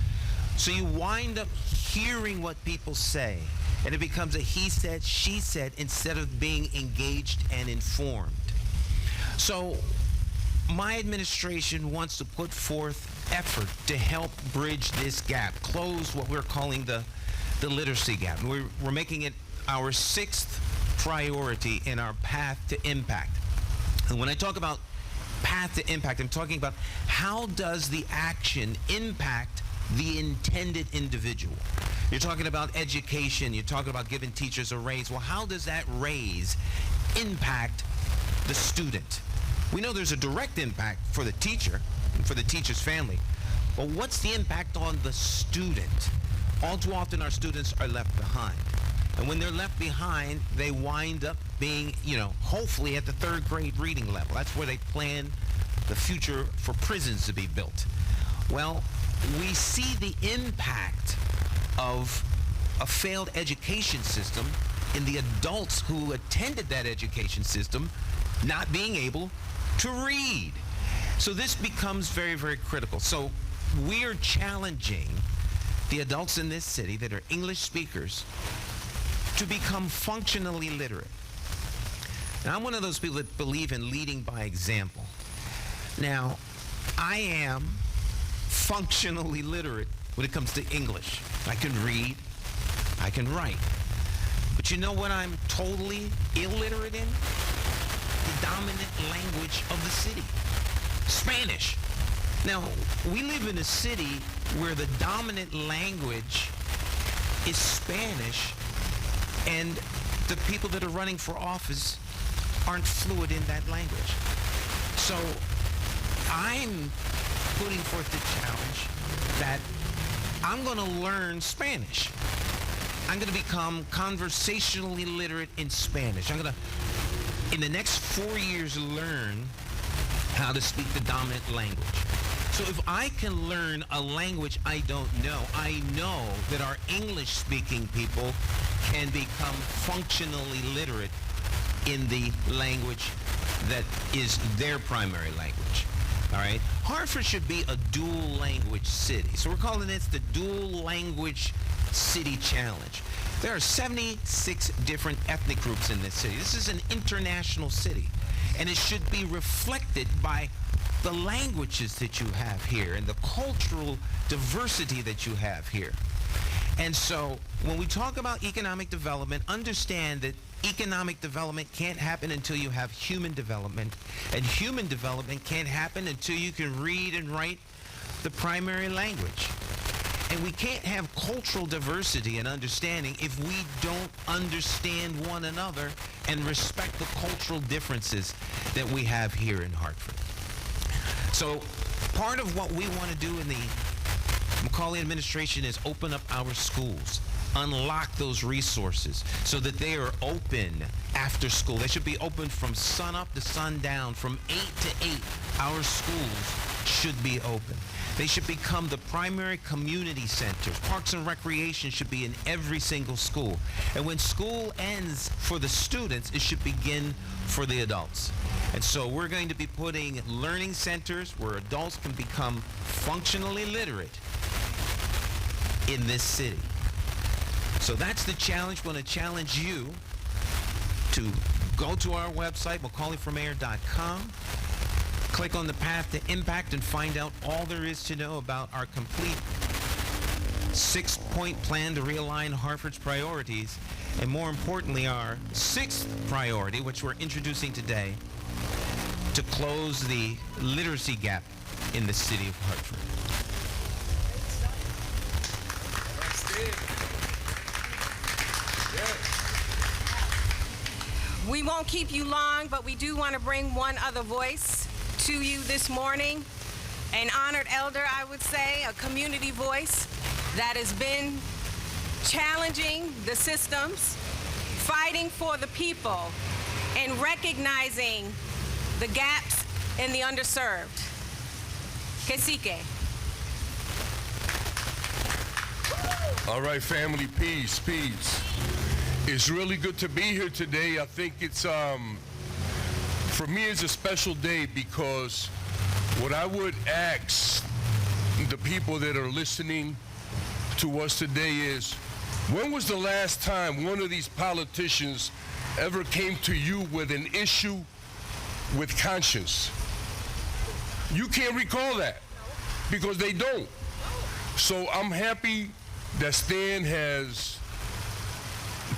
So you wind up hearing what people say, and it becomes a he said, she said, instead of being engaged and informed. So my administration wants to put forth effort to help bridge this gap, close what we're calling the literacy gap. We're making it our 6th priority in our path to impact. And when I talk about path to impact, I'm talking about how does the action impact the intended individual. You're talking about education, you're talking about giving teachers a raise. Well, how does that raise impact the student? We know there's a direct impact for the teacher and for the teacher's family, but what's the impact on the student? All too often our students are left behind. And when they're left behind, they wind up being, hopefully at the third grade reading level. That's where they plan the future for prisons to be built. Well, we see the impact of a failed education system in the adults who attended that education system not being able to read. So this becomes very, very critical. So we're challenging the adults in this city that are English speakers to become functionally literate. Now, I'm one of those people that believe in leading by example. Now, I am functionally literate when it comes to English. I can read, I can write. But you know what I'm totally illiterate in? The dominant language of the city, Spanish. Now, we live in a city where the dominant language is Spanish, and the people that are running for office aren't fluent in that language. So I'm putting forth the challenge that I'm going to learn Spanish. I'm going to become conversationally literate in Spanish. I'm going to, in the next 4 years, learn how to speak the dominant language. So if I can learn a language I don't know, I know that our English-speaking people can become functionally literate in the language that is their primary language. All right? Hartford should be a dual language city. So we're calling this the Dual Language City Challenge. There are 76 different ethnic groups in this city. This is an international city, and it should be reflected by the languages that you have here and the cultural diversity that you have here. And so when we talk about economic development, understand that economic development can't happen until you have human development, and human development can't happen until you can read and write the primary language. And we can't have cultural diversity and understanding if we don't understand one another and respect the cultural differences that we have here in Hartford. So part of what we want to do in the McCauley administration is open up our schools, unlock those resources so that they are open after school. They should be open from sun up to sundown, from 8 to 8. Our schools should be open. They should become the primary community centers. Parks and recreation should be in every single school. And when school ends for the students, it should begin for the adults. And so we're going to be putting learning centers where adults can become functionally literate in this city. So that's the challenge. We want to challenge you to go to our website, McCauleyforMayor.com. Click on the path to impact and find out all there is to know about our complete 6-point plan to realign Hartford's priorities, and more importantly, our 6th priority, which we're introducing today, to close the literacy gap in the city of Hartford. We won't keep you long, but we do want to bring one other voice to you this morning. An honored elder, I would say, a community voice that has been challenging the systems, fighting for the people, and recognizing the gaps in the underserved. Cacique. All right, family, peace, peace. It's really good to be here today. I think it's, for me, it's a special day because what I would ask the people that are listening to us today is, when was the last time one of these politicians ever came to you with an issue with conscience? You can't recall that because they don't. So I'm happy that Stan has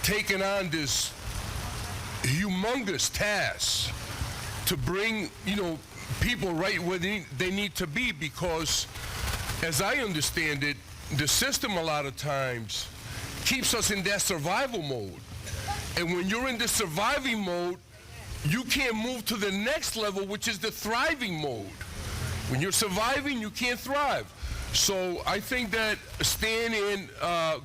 taken on this humongous task to bring, people right where they need to be, because as I understand it, the system a lot of times keeps us in that survival mode. And when you're in the surviving mode, you can't move to the next level, which is the thriving mode. When you're surviving, you can't thrive. So I think that Stan and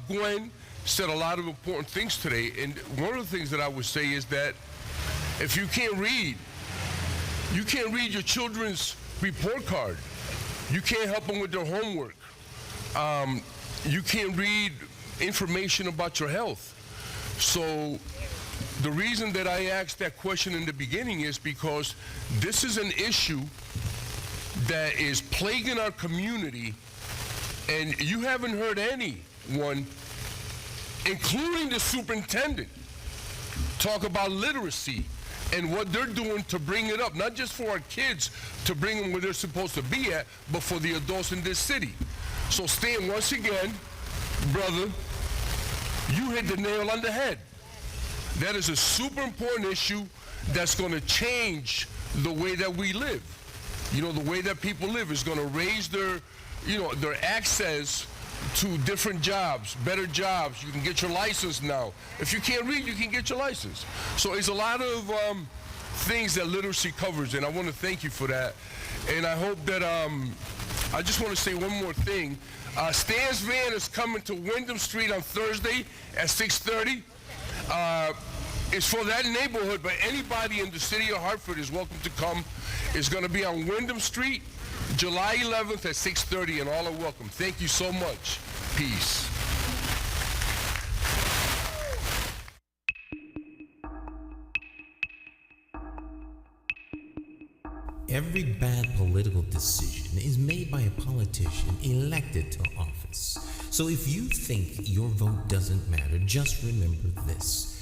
Gwen said a lot of important things today. And one of the things that I would say is that if you can't read your children's report card. You can't help them with their homework. You can't read information about your health. So the reason that I asked that question in the beginning is because this is an issue that is plaguing our community, and you haven't heard anyone, including the superintendent, talk about literacy and what they're doing to bring it up, not just for our kids to bring them where they're supposed to be at, but for the adults in this city. So Stan, once again, brother, you hit the nail on the head. That is a super important issue that's going to change the way that we live. You know, the way that people live is going to raise their, their access to different jobs, better jobs. You can get your license now. If you can't read, you can get your license. So it's a lot of things that literacy covers, and I want to thank you for that. And I hope that, I just want to say one more thing. Stan's van is coming to Wyndham Street on Thursday at 6:30. It's for that neighborhood, but anybody in the city of Hartford is welcome to come. It's going to be on Wyndham Street, July 11th at 6:30, and all are welcome. Thank you so much. Peace. Every bad political decision is made by a politician elected to office. So if you think your vote doesn't matter, just remember this.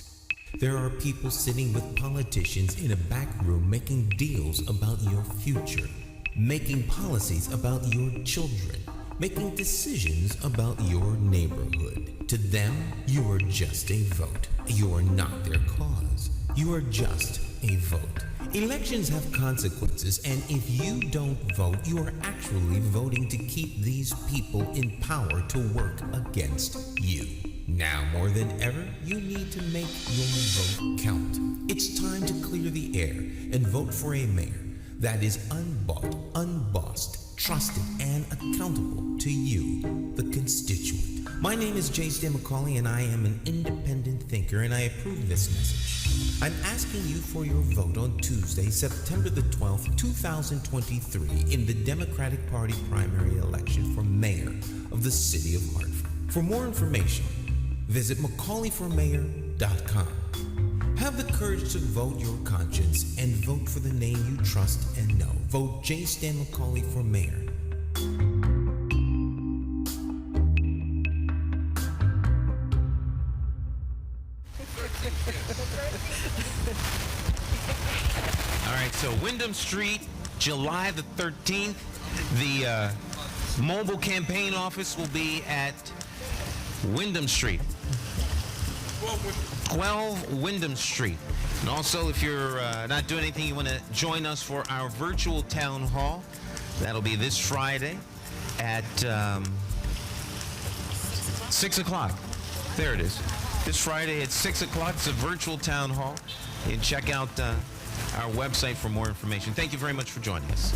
There are people sitting with politicians in a back room making deals about your future, making policies about your children, making decisions about your neighborhood. To them, you are just a vote. You are not their cause. You are just a vote. Elections have consequences, and if you don't vote, you are actually voting to keep these people in power to work against you. Now more than ever, you need to make your vote count. It's time to clear the air and vote for a mayor that is unbought, unbossed, trusted, and accountable to you, the constituent. My name is J. Stan McCauley, and I am an independent thinker, and I approve this message. I'm asking you for your vote on Tuesday, September the 12th, 2023, in the Democratic Party primary election for mayor of the city of Hartford. For more information, visit McCauleyformayor.com. Have the courage to vote your conscience and vote for the name you trust and know. Vote J. Stan McCauley for mayor. All right, so Wyndham Street, July the 13th. The mobile campaign office will be at Wyndham Street. 12 Wyndham Street. And also, if you're not doing anything, you want to join us for our virtual town hall. That'll be this Friday at 6 o'clock. There it is. This Friday at 6 o'clock. It's a virtual town hall. You can check out our website for more information. Thank you very much for joining us.